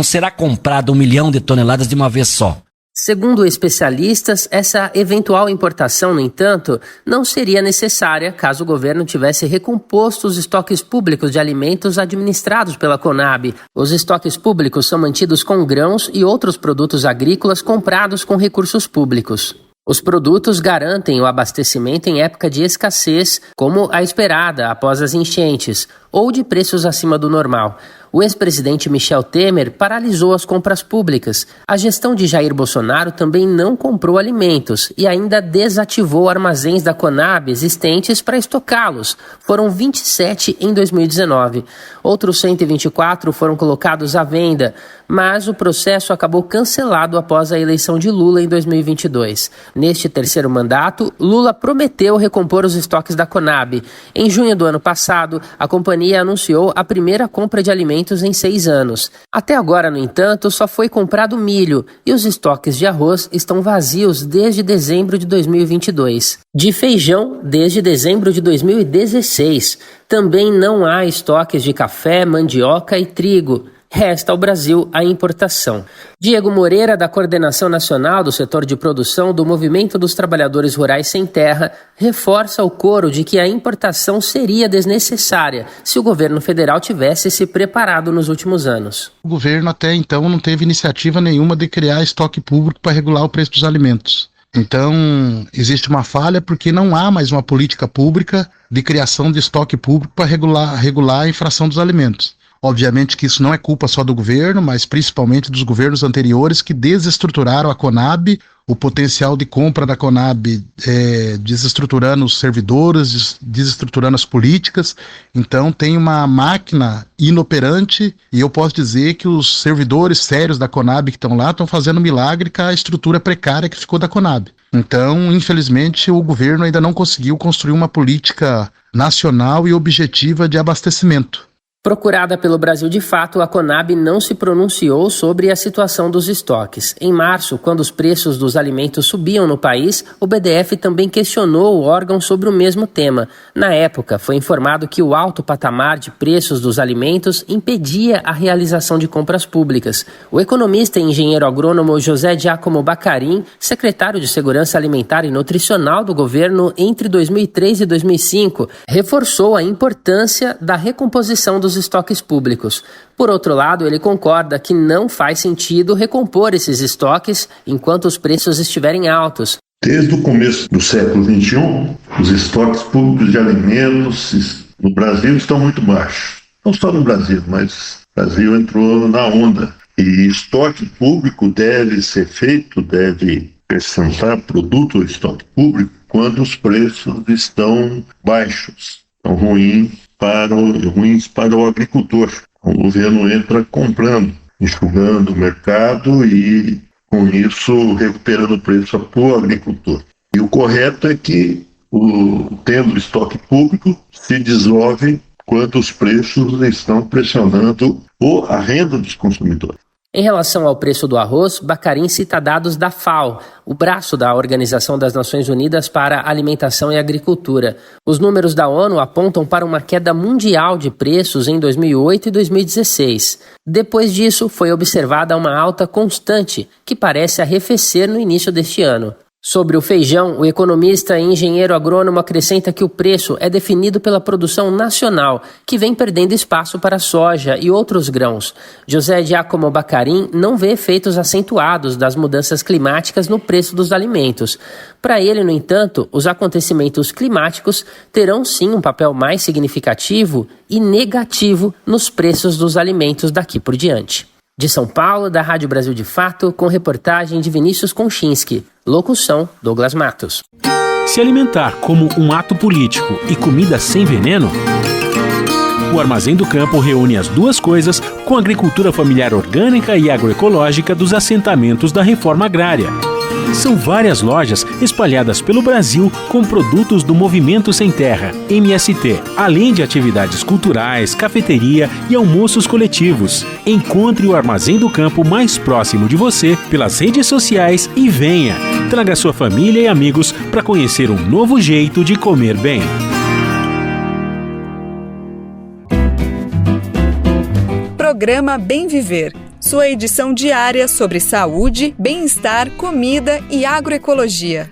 será comprado 1 milhão de toneladas de uma vez só. Segundo especialistas, essa eventual importação, no entanto, não seria necessária caso o governo tivesse recomposto os estoques públicos de alimentos administrados pela Conab. Os estoques públicos são mantidos com grãos e outros produtos agrícolas comprados com recursos públicos. Os produtos garantem o abastecimento em época de escassez, como a esperada após as enchentes, ou de preços acima do normal. O ex-presidente Michel Temer paralisou as compras públicas. A gestão de Jair Bolsonaro também não comprou alimentos e ainda desativou armazéns da Conab existentes para estocá-los. Foram 27 em 2019. Outros 124 foram colocados à venda, mas o processo acabou cancelado após a eleição de Lula em 2022. Neste terceiro mandato, Lula prometeu recompor os estoques da Conab. Em junho do ano passado, a companhia anunciou a primeira compra de alimentos em 6 anos. Até agora, no entanto, só foi comprado milho e os estoques de arroz estão vazios desde dezembro de 2022. De feijão, desde dezembro de 2016. Também não há estoques de café, mandioca e trigo. Resta ao Brasil a importação. Diego Moreira, da Coordenação Nacional do Setor de Produção do Movimento dos Trabalhadores Rurais Sem Terra, reforça o coro de que a importação seria desnecessária se o governo federal tivesse se preparado nos últimos anos. O governo até então não teve iniciativa nenhuma de criar estoque público para regular o preço dos alimentos. Então, existe uma falha porque não há mais uma política pública de criação de estoque público para regular a inflação dos alimentos. Obviamente que isso não é culpa só do governo, mas principalmente dos governos anteriores que desestruturaram a Conab, o potencial de compra da Conab desestruturando os servidores, desestruturando as políticas. Então tem uma máquina inoperante e eu posso dizer que os servidores sérios da Conab que estão lá estão fazendo milagre com a estrutura precária que ficou da Conab. Então, infelizmente, o governo ainda não conseguiu construir uma política nacional e objetiva de abastecimento. Procurada pelo Brasil de Fato, a Conab não se pronunciou sobre a situação dos estoques. Em março, quando os preços dos alimentos subiam no país, o BDF também questionou o órgão sobre o mesmo tema. Na época, foi informado que o alto patamar de preços dos alimentos impedia a realização de compras públicas. O economista e engenheiro agrônomo José Giacomo Baccarin, secretário de Segurança Alimentar e Nutricional do governo entre 2003 e 2005, reforçou a importância da recomposição dos estoques públicos. Por outro lado, ele concorda que não faz sentido recompor esses estoques enquanto os preços estiverem altos. Desde o começo do século XXI, os estoques públicos de alimentos no Brasil estão muito baixos. Não só no Brasil, mas o Brasil entrou na onda. E estoque público deve ser feito, deve acrescentar produto ao estoque público quando os preços estão baixos, estão ruins para o agricultor. O governo entra comprando, enxugando o mercado e, com isso, recuperando o preço para o agricultor. E o correto é que, tendo estoque público, se dissolve quando os preços estão pressionando a renda dos consumidores. Em relação ao preço do arroz, Baccarin cita dados da FAO, o braço da Organização das Nações Unidas para a Alimentação e Agricultura. Os números da ONU apontam para uma queda mundial de preços em 2008 e 2016. Depois disso, foi observada uma alta constante, que parece arrefecer no início deste ano. Sobre o feijão, o economista e engenheiro agrônomo acrescenta que o preço é definido pela produção nacional, que vem perdendo espaço para a soja e outros grãos. José Giacomo Baccarin não vê efeitos acentuados das mudanças climáticas no preço dos alimentos. Para ele, no entanto, os acontecimentos climáticos terão sim um papel mais significativo e negativo nos preços dos alimentos daqui por diante. De São Paulo, da Rádio Brasil de Fato, com reportagem de Vinícius Konchinski. Locução, Douglas Matos. Se alimentar como um ato político e comida sem veneno? O Armazém do Campo reúne as duas coisas com a agricultura familiar orgânica e agroecológica dos assentamentos da reforma agrária. São várias lojas espalhadas pelo Brasil com produtos do Movimento Sem Terra, MST, além de atividades culturais, cafeteria e almoços coletivos. Encontre o Armazém do Campo mais próximo de você pelas redes sociais e venha. Traga sua família e amigos para conhecer um novo jeito de comer bem. Programa Bem Viver. Sua edição diária sobre saúde, bem-estar, comida e agroecologia.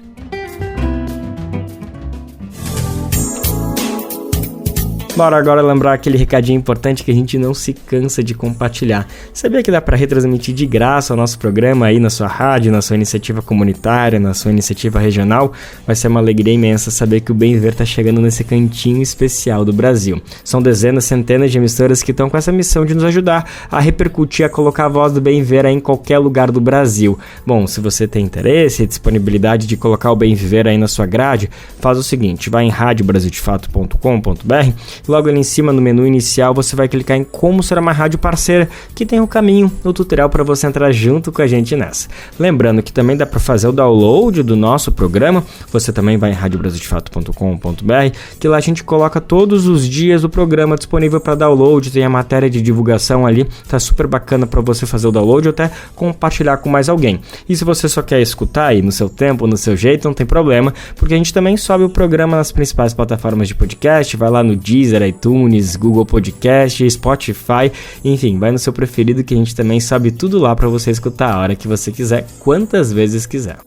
Bora agora lembrar aquele recadinho importante que a gente não se cansa de compartilhar. Sabia que dá para retransmitir de graça o nosso programa aí na sua rádio, na sua iniciativa comunitária, na sua iniciativa regional? Vai ser uma alegria imensa saber que o Bem Viver está chegando nesse cantinho especial do Brasil. São dezenas, centenas de emissoras que estão com essa missão de nos ajudar a repercutir, a colocar a voz do Bem Viver aí em qualquer lugar do Brasil. Bom, se você tem interesse e disponibilidade de colocar o Bem Viver aí na sua grade, faz o seguinte, vai em radiobrasildefato.com.br. Logo ali em cima no menu inicial você vai clicar em como ser uma rádio parceira, que tem um caminho no tutorial para você entrar junto com a gente nessa. Lembrando que também dá para fazer o download do nosso programa, você também vai em radiobrasildefato.com.br, que lá a gente coloca todos os dias o programa disponível para download, tem a matéria de divulgação ali, tá super bacana para você fazer o download ou até compartilhar com mais alguém. E se você só quer escutar aí no seu tempo, no seu jeito, não tem problema, porque a gente também sobe o programa nas principais plataformas de podcast, vai lá no Deezer, iTunes, Google Podcast, Spotify, enfim, vai no seu preferido que a gente também sabe tudo lá para você escutar a hora que você quiser, quantas vezes quiser.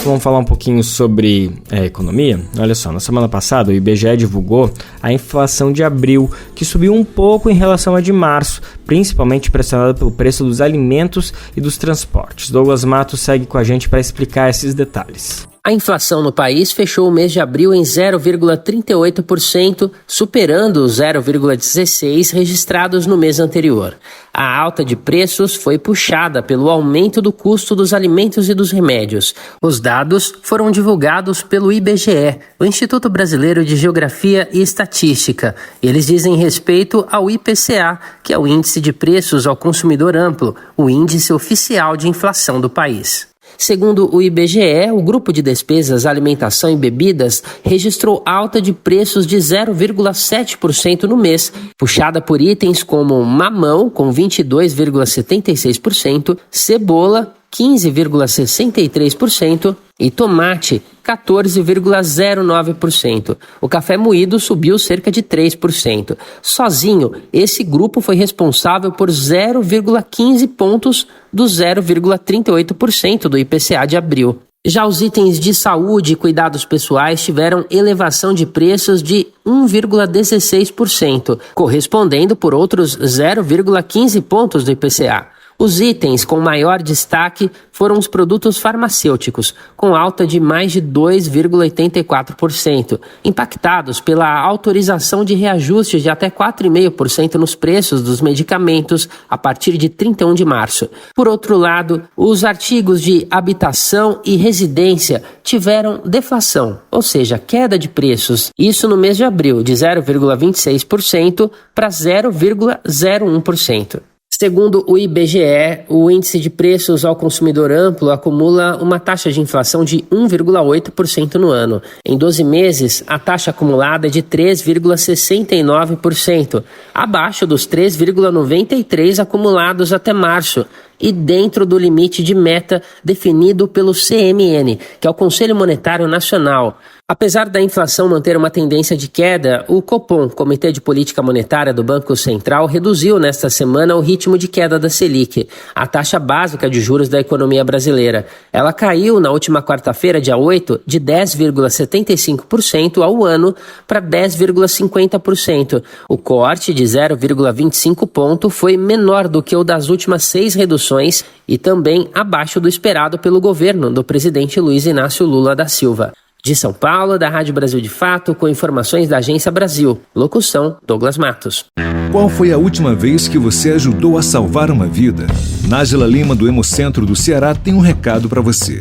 Vamos falar um pouquinho sobre economia? Olha só, na semana passada o IBGE divulgou a inflação de abril, que subiu um pouco em relação à de março, principalmente pressionada pelo preço dos alimentos e dos transportes. Douglas Matos segue com a gente para explicar esses detalhes. A inflação no país fechou o mês de abril em 0,38%, superando os 0,16% registrados no mês anterior. A alta de preços foi puxada pelo aumento do custo dos alimentos e dos remédios. Os dados foram divulgados pelo IBGE, o Instituto Brasileiro de Geografia e Estatística. Eles dizem respeito ao IPCA, que é o Índice de Preços ao Consumidor Amplo, o índice oficial de inflação do país. Segundo o IBGE, o grupo de despesas alimentação e bebidas registrou alta de preços de 0,7% no mês, puxada por itens como mamão, com 22,76%, cebola, 15,63% e tomate, 14,09%. O café moído subiu cerca de 3%. Sozinho, esse grupo foi responsável por 0,15 pontos do 0,38% do IPCA de abril. Já os itens de saúde e cuidados pessoais tiveram elevação de preços de 1,16%, correspondendo por outros 0,15 pontos do IPCA. Os itens com maior destaque foram os produtos farmacêuticos, com alta de mais de 2,84%, impactados pela autorização de reajustes de até 4,5% nos preços dos medicamentos a partir de 31 de março. Por outro lado, os artigos de habitação e residência tiveram deflação, ou seja, queda de preços, isso no mês de abril, de 0,26% para 0,01%. Segundo o IBGE, o índice de preços ao consumidor amplo acumula uma taxa de inflação de 1,8% no ano. Em 12 meses, a taxa acumulada é de 3,69%, abaixo dos 3,93% acumulados até março, e dentro do limite de meta definido pelo CMN, que é o Conselho Monetário Nacional. Apesar da inflação manter uma tendência de queda, o Copom, Comitê de Política Monetária do Banco Central, reduziu nesta semana o ritmo de queda da Selic, a taxa básica de juros da economia brasileira. Ela caiu na última quarta-feira, dia 8, de 10,75% ao ano para 10,50%. O corte de 0,25 ponto foi menor do que o das últimas 6 reduções e também abaixo do esperado pelo governo do presidente Luiz Inácio Lula da Silva. De São Paulo, da Rádio Brasil de Fato, com informações da Agência Brasil. Locução, Douglas Matos. Qual foi a última vez que você ajudou a salvar uma vida? Nájila Lima, do Hemocentro do Ceará, tem um recado para você.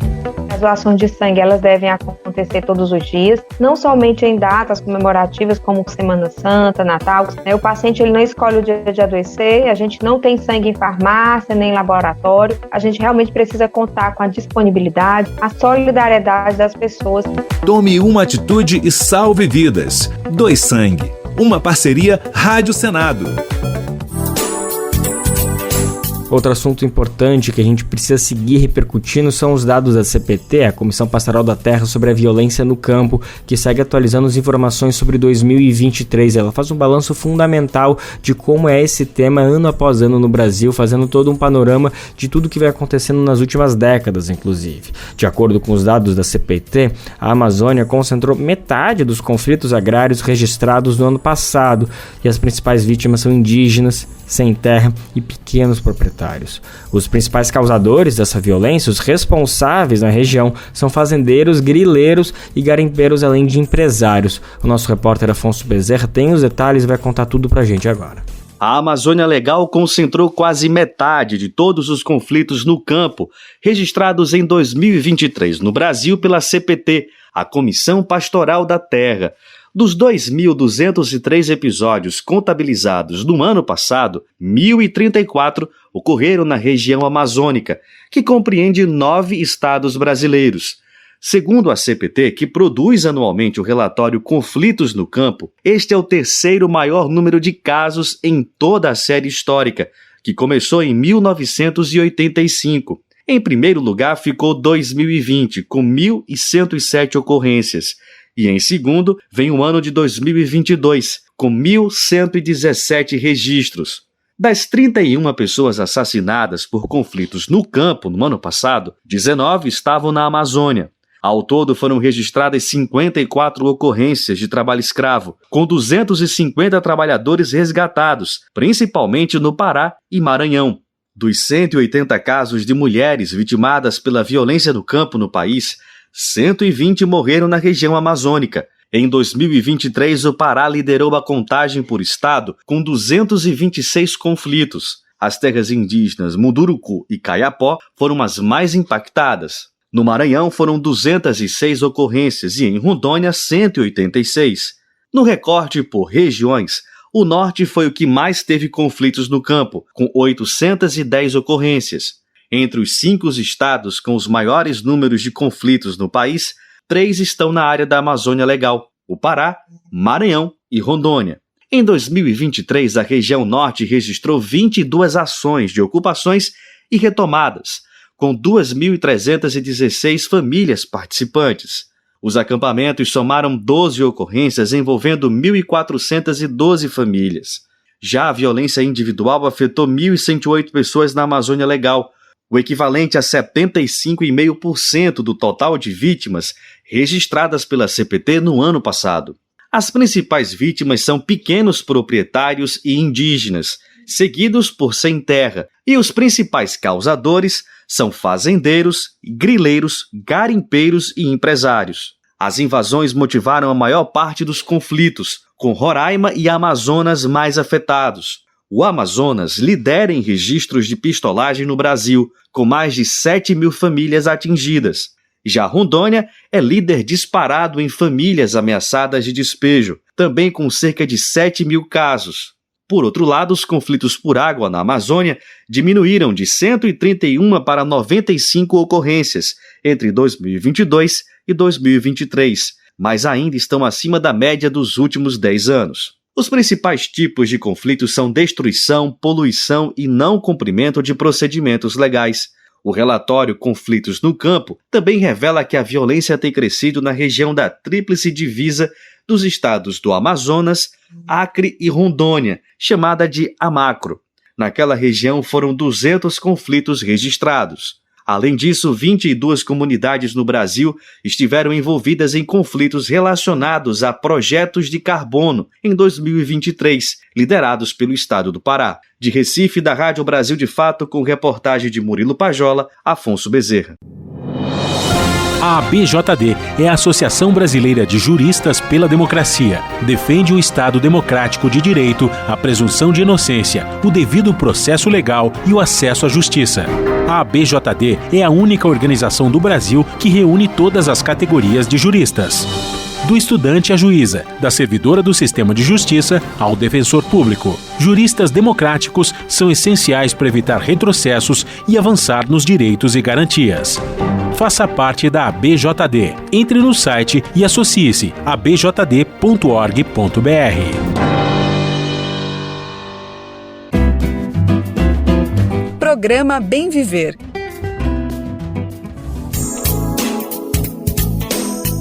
As doações de sangue, elas devem acontecer todos os dias, não somente em datas comemorativas como Semana Santa, Natal. O paciente ele não escolhe o dia de adoecer, a gente não tem sangue em farmácia, nem em laboratório. A gente realmente precisa contar com a disponibilidade, a solidariedade das pessoas. Tome uma atitude e salve vidas. Doe sangue. Uma parceria Rádio Senado. Outro assunto importante que a gente precisa seguir repercutindo são os dados da CPT, a Comissão Pastoral da Terra, sobre a violência no campo, que segue atualizando as informações sobre 2023. Ela faz um balanço fundamental de como é esse tema ano após ano no Brasil, fazendo todo um panorama de tudo que vem acontecendo nas últimas décadas, inclusive. De acordo com os dados da CPT, a Amazônia concentrou metade dos conflitos agrários registrados no ano passado, e as principais vítimas são indígenas, sem terra e pequenos proprietários. Os principais causadores dessa violência, os responsáveis na região, são fazendeiros, grileiros e garimpeiros, além de empresários. O nosso repórter Afonso Bezerra tem os detalhes e vai contar tudo pra gente agora. A Amazônia Legal concentrou quase metade de todos os conflitos no campo registrados em 2023 no Brasil pela CPT, a Comissão Pastoral da Terra. Dos 2.203 episódios contabilizados no ano passado, 1.034 ocorreram na região amazônica, que compreende 9 estados brasileiros. Segundo a CPT, que produz anualmente o relatório Conflitos no Campo, este é o terceiro maior número de casos em toda a série histórica, que começou em 1985. Em primeiro lugar ficou 2020, com 1.107 ocorrências. E em segundo, vem o ano de 2022, com 1.117 registros. Das 31 pessoas assassinadas por conflitos no campo no ano passado, 19 estavam na Amazônia. Ao todo, foram registradas 54 ocorrências de trabalho escravo, com 250 trabalhadores resgatados, principalmente no Pará e Maranhão. Dos 180 casos de mulheres vitimadas pela violência no campo no país, 120 morreram na região amazônica. Em 2023, o Pará liderou a contagem por estado com 226 conflitos. As terras indígenas Munduruku e Caiapó foram as mais impactadas. No Maranhão foram 206 ocorrências e em Rondônia 186. No recorte por regiões, o norte foi o que mais teve conflitos no campo, com 810 ocorrências. Entre os 5 estados com os maiores números de conflitos no país, 3 estão na área da Amazônia Legal: o Pará, Maranhão e Rondônia. Em 2023, a região norte registrou 22 ações de ocupações e retomadas, com 2.316 famílias participantes. Os acampamentos somaram 12 ocorrências envolvendo 1.412 famílias. Já a violência individual afetou 1.108 pessoas na Amazônia Legal, o equivalente a 75,5% do total de vítimas registradas pela CPT no ano passado. As principais vítimas são pequenos proprietários e indígenas, seguidos por sem terra, e os principais causadores são fazendeiros, grileiros, garimpeiros e empresários. As invasões motivaram a maior parte dos conflitos, com Roraima e Amazonas mais afetados. O Amazonas lidera em registros de pistolagem no Brasil, com mais de 7.000 famílias atingidas. Já Rondônia é líder disparado em famílias ameaçadas de despejo, também com cerca de 7.000 casos. Por outro lado, os conflitos por água na Amazônia diminuíram de 131 para 95 ocorrências entre 2022 e 2023, mas ainda estão acima da média dos últimos 10 anos. Os principais tipos de conflitos são destruição, poluição e não cumprimento de procedimentos legais. O relatório Conflitos no Campo também revela que a violência tem crescido na região da tríplice divisa dos estados do Amazonas, Acre e Rondônia, chamada de Amacro. Naquela região foram 200 conflitos registrados. Além disso, 22 comunidades no Brasil estiveram envolvidas em conflitos relacionados a projetos de carbono em 2023, liderados pelo estado do Pará. De Recife, da Rádio Brasil de Fato, com reportagem de Murilo Pajola, Afonso Bezerra. A ABJD é a Associação Brasileira de Juristas pela Democracia. Defende o Estado democrático de direito, a presunção de inocência, o devido processo legal e o acesso à justiça. A ABJD é a única organização do Brasil que reúne todas as categorias de juristas. Do estudante à juíza, da servidora do sistema de justiça ao defensor público. Juristas democráticos são essenciais para evitar retrocessos e avançar nos direitos e garantias. Faça parte da ABJD. Entre no site e associe-se a abjd.org.br. Programa Bem Viver.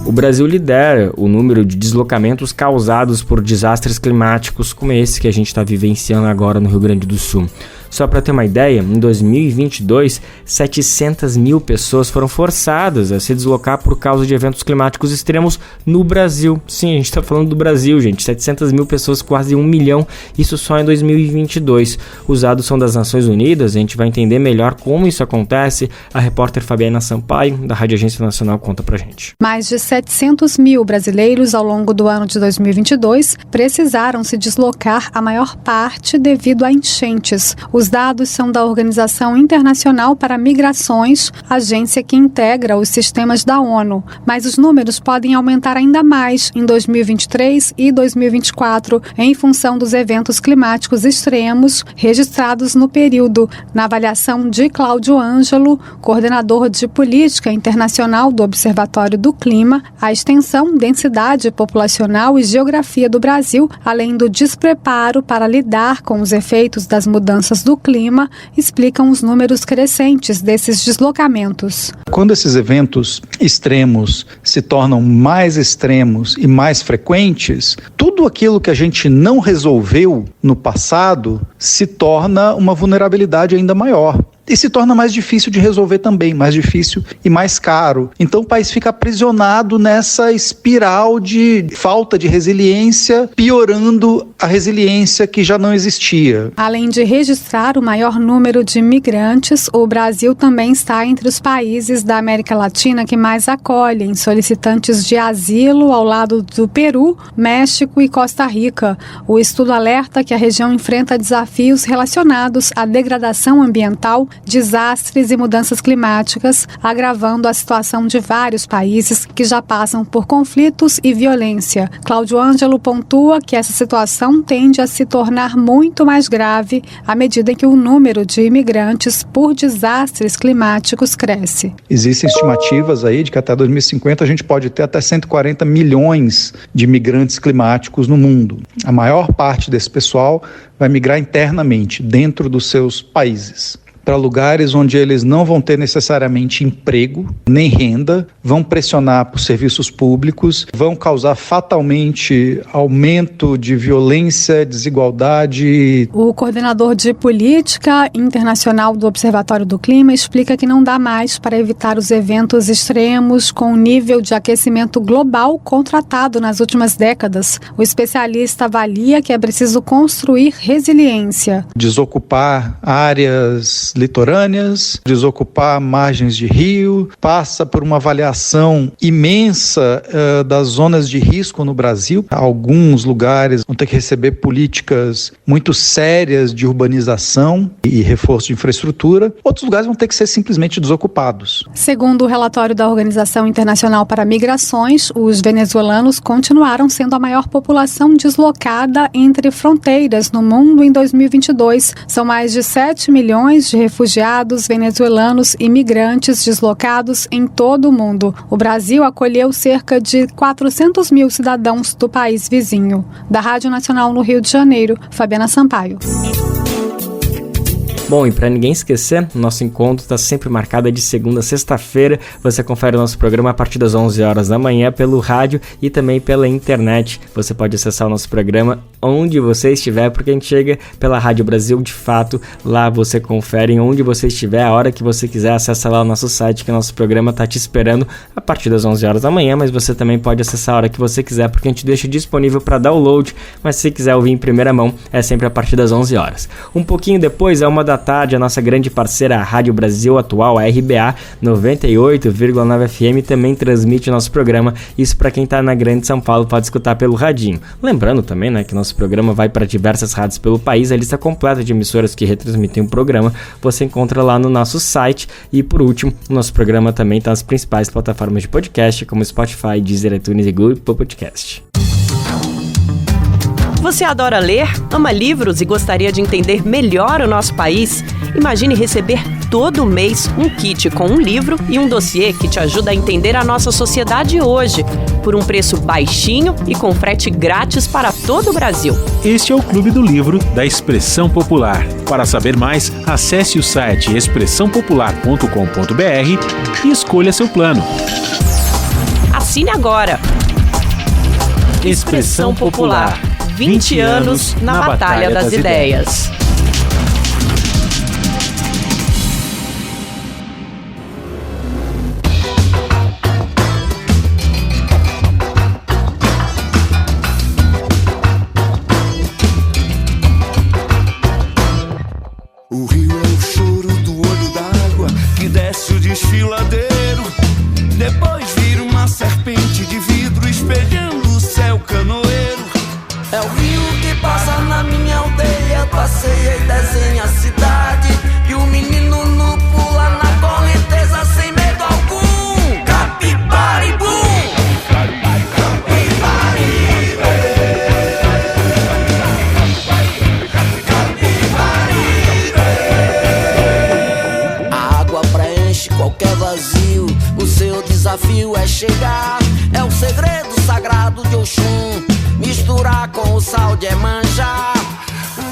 O Brasil lidera o número de deslocamentos causados por desastres climáticos como esse que a gente está vivenciando agora no Rio Grande do Sul. Só para ter uma ideia, em 2022, 700 mil pessoas foram forçadas a se deslocar por causa de eventos climáticos extremos no Brasil. Sim, a gente está falando do Brasil, gente. 700 mil pessoas, quase 1 milhão, isso só em 2022. Os dados são das Nações Unidas, a gente vai entender melhor como isso acontece. A repórter Fabiana Sampaio, da Rádio Agência Nacional, conta pra gente. Mais de 700 mil brasileiros ao longo do ano de 2022 precisaram se deslocar, a maior parte devido a enchentes. Os dados são da Organização Internacional para Migrações, agência que integra os sistemas da ONU. Mas os números podem aumentar ainda mais em 2023 e 2024, em função dos eventos climáticos extremos registrados no período. Na avaliação de Cláudio Ângelo, coordenador de Política Internacional do Observatório do Clima, a extensão, densidade populacional e geografia do Brasil, além do despreparo para lidar com os efeitos das mudanças do clima, explicam os números crescentes desses deslocamentos. Quando esses eventos extremos se tornam mais extremos e mais frequentes, tudo aquilo que a gente não resolveu no passado se torna uma vulnerabilidade ainda maior. E se torna mais difícil de resolver também, mais difícil e mais caro. Então o país fica aprisionado nessa espiral de falta de resiliência, piorando a resiliência que já não existia. Além de registrar o maior número de migrantes, o Brasil também está entre os países da América Latina que mais acolhem solicitantes de asilo, ao lado do Peru, México e Costa Rica. O estudo alerta que a região enfrenta desafios relacionados à degradação ambiental, desastres e mudanças climáticas, agravando a situação de vários países que já passam por conflitos e violência. Cláudio Ângelo pontua que essa situação tende a se tornar muito mais grave à medida que o número de imigrantes por desastres climáticos cresce. Existem estimativas aí de que até 2050 a gente pode ter até 140 milhões de imigrantes climáticos no mundo. A maior parte desse pessoal vai migrar internamente, dentro dos seus países, para lugares onde eles não vão ter necessariamente emprego, nem renda, vão pressionar por serviços públicos, vão causar fatalmente aumento de violência, desigualdade. O coordenador de Política Internacional do Observatório do Clima explica que não dá mais para evitar os eventos extremos com o nível de aquecimento global contratado nas últimas décadas. O especialista avalia que é preciso construir resiliência. Desocupar áreas litorâneas, desocupar margens de rio, passa por uma avaliação imensa das zonas de risco no Brasil. Alguns lugares vão ter que receber políticas muito sérias de urbanização e reforço de infraestrutura. Outros lugares vão ter que ser simplesmente desocupados. Segundo o relatório da Organização Internacional para Migrações, os venezuelanos continuaram sendo a maior população deslocada entre fronteiras no mundo em 2022. São mais de 7 milhões de refugiados venezuelanos e migrantes deslocados em todo o mundo. O Brasil acolheu cerca de 400 mil cidadãos do país vizinho. Da Rádio Nacional no Rio de Janeiro, Fabiana Sampaio. Bom, e para ninguém esquecer, nosso encontro está sempre marcado de segunda a sexta-feira. Você confere o nosso programa a partir das 11 horas da manhã pelo rádio e também pela internet. Você pode acessar o nosso programa onde você estiver, porque a gente chega pela Rádio Brasil de Fato. Lá você confere onde você estiver, a hora que você quiser. Acessa lá o nosso site, que o nosso programa está te esperando a partir das 11 horas da manhã, mas você também pode acessar a hora que você quiser, porque a gente deixa disponível para download, mas se quiser ouvir em primeira mão, é sempre a partir das 11 horas. Um pouquinho depois, é 1 da tarde, a nossa grande parceira, a Rádio Brasil Atual, a RBA 98,9 FM, também transmite o nosso programa. Isso para quem está na Grande São Paulo pode escutar pelo radinho. Lembrando também, né, que nosso programa vai para diversas rádios pelo país. A lista completa de emissoras que retransmitem o programa você encontra lá no nosso site. E por último, o nosso programa também está nas principais plataformas de podcast, como Spotify, Deezer, iTunes e Google Podcast. Você adora ler, ama livros e gostaria de entender melhor o nosso país? Imagine receber todo mês um kit com um livro e um dossiê que te ajuda a entender a nossa sociedade hoje, por um preço baixinho e com frete grátis para todo o Brasil. Este é o Clube do Livro da Expressão Popular. Para saber mais, acesse o site expressãopopular.com.br e escolha seu plano. Assine agora! Expressão Popular. 20 anos na Batalha das Ideias. O rio é o choro do olho d'água que desce o desfiladeiro. Depois vira uma serpente de vidro espelhando o céu canoeiro. É o rio que passa na minha aldeia, passeia e desenha a cidade. E o menino nu pula na correnteza sem medo algum. Capibaribu! A água preenche qualquer vazio. O seu desafio é chegar. É o segredo sagrado de Oxum. Misturar com o sal de Emanjá.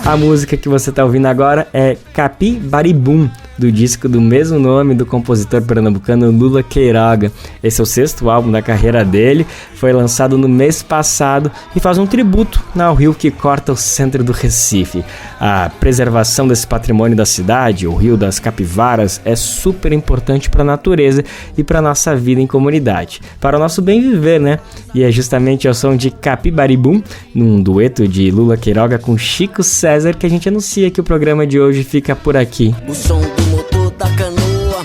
A música que você está ouvindo agora é Capibaribum, do disco do mesmo nome do compositor pernambucano Lula Queiroga. Esse é o 6º álbum da carreira dele, foi lançado no mês passado e faz um tributo ao rio que corta o centro do Recife. A preservação desse patrimônio da cidade, o Rio das Capivaras, é super importante para a natureza e para a nossa vida em comunidade, para o nosso bem viver, né? E é justamente ao som de Capibaribum, num dueto de Lula Queiroga com Chico César, que a gente anuncia que o programa de hoje fica por aqui. O som do motor da canoa,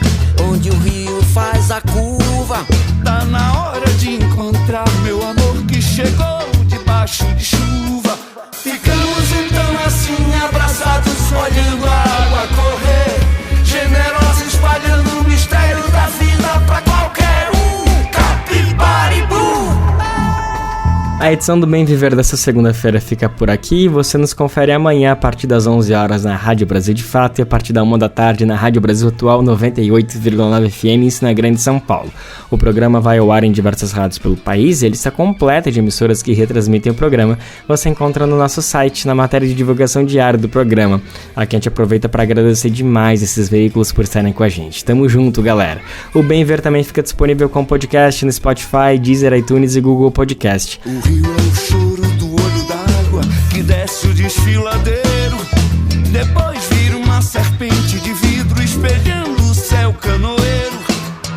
onde o rio faz a curva. Tá na hora de encontrar meu amor que chegou debaixo de chuva. Ficamos então assim abraçados, olhando a água correr, generosa espalhando o mistério da vida pra qualquer um. Capibaribu! A edição do Bem Viver dessa segunda-feira fica por aqui. Você nos confere amanhã a partir das 11 horas na Rádio Brasil de Fato e a partir da 1 da tarde na Rádio Brasil Atual 98,9 FM, isso na Grande São Paulo. O programa vai ao ar em diversas rádios pelo país e a lista completa de emissoras que retransmitem o programa você encontra no nosso site, na matéria de divulgação diária do programa. Aqui a gente aproveita para agradecer demais esses veículos por estarem com a gente. Tamo junto, galera. O Bem Ver também fica disponível com podcast no Spotify, Deezer, iTunes e Google Podcast. O rio é o choro do olho d'água que desce o desfiladeiro. Depois vira uma serpente de vidro espelhando o céu canoeiro.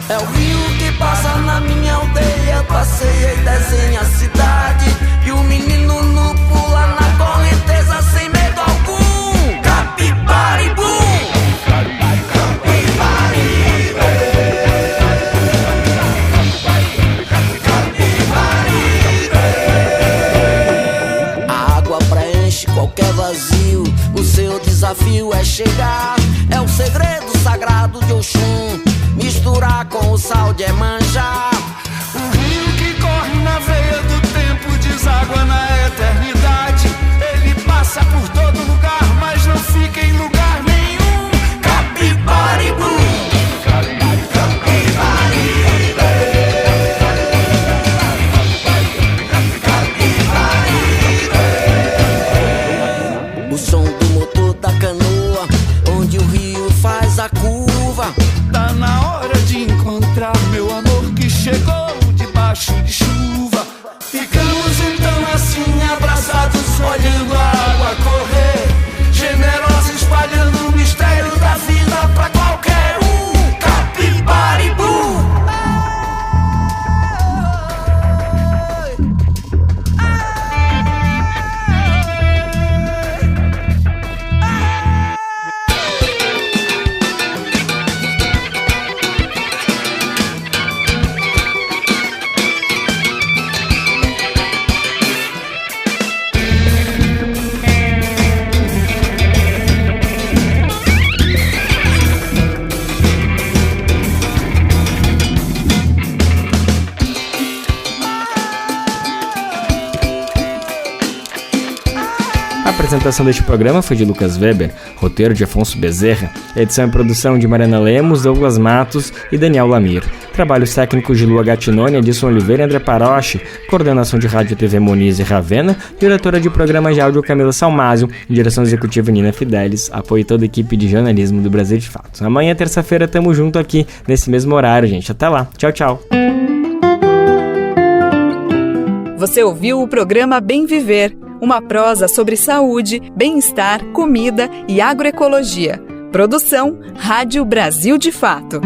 É o rio que passa na minha aldeia, passeia e desenha a cidade. E o menino nu pula na correnteza sem medo algum. Capibaribu! Qualquer vazio, o seu desafio é chegar. É o segredo sagrado de Oxum, misturar com o sal de chegou debaixo de chuva. Ficamos então assim abraçados, olhando a água correr, generosa espalhando o mistério da vida pra qualquer um. Capibaribu. A apresentação deste programa foi de Lucas Weber, roteiro de Afonso Bezerra, edição e produção de Mariana Lemos, Douglas Matos e Daniel Lamir. Trabalhos técnicos de Lua Gattinoni, Edson Oliveira e André Paroche, coordenação de rádio e TV Moniz e Ravena, diretora de programa de áudio Camila Salmásio, direção executiva Nina Fidelis, apoio toda a equipe de jornalismo do Brasil de Fato. Amanhã, terça-feira, tamo junto aqui, nesse mesmo horário, gente. Até lá. Tchau, tchau. Você ouviu o programa Bem Viver, uma prosa sobre saúde, bem-estar, comida e agroecologia. Produção Rádio Brasil de Fato.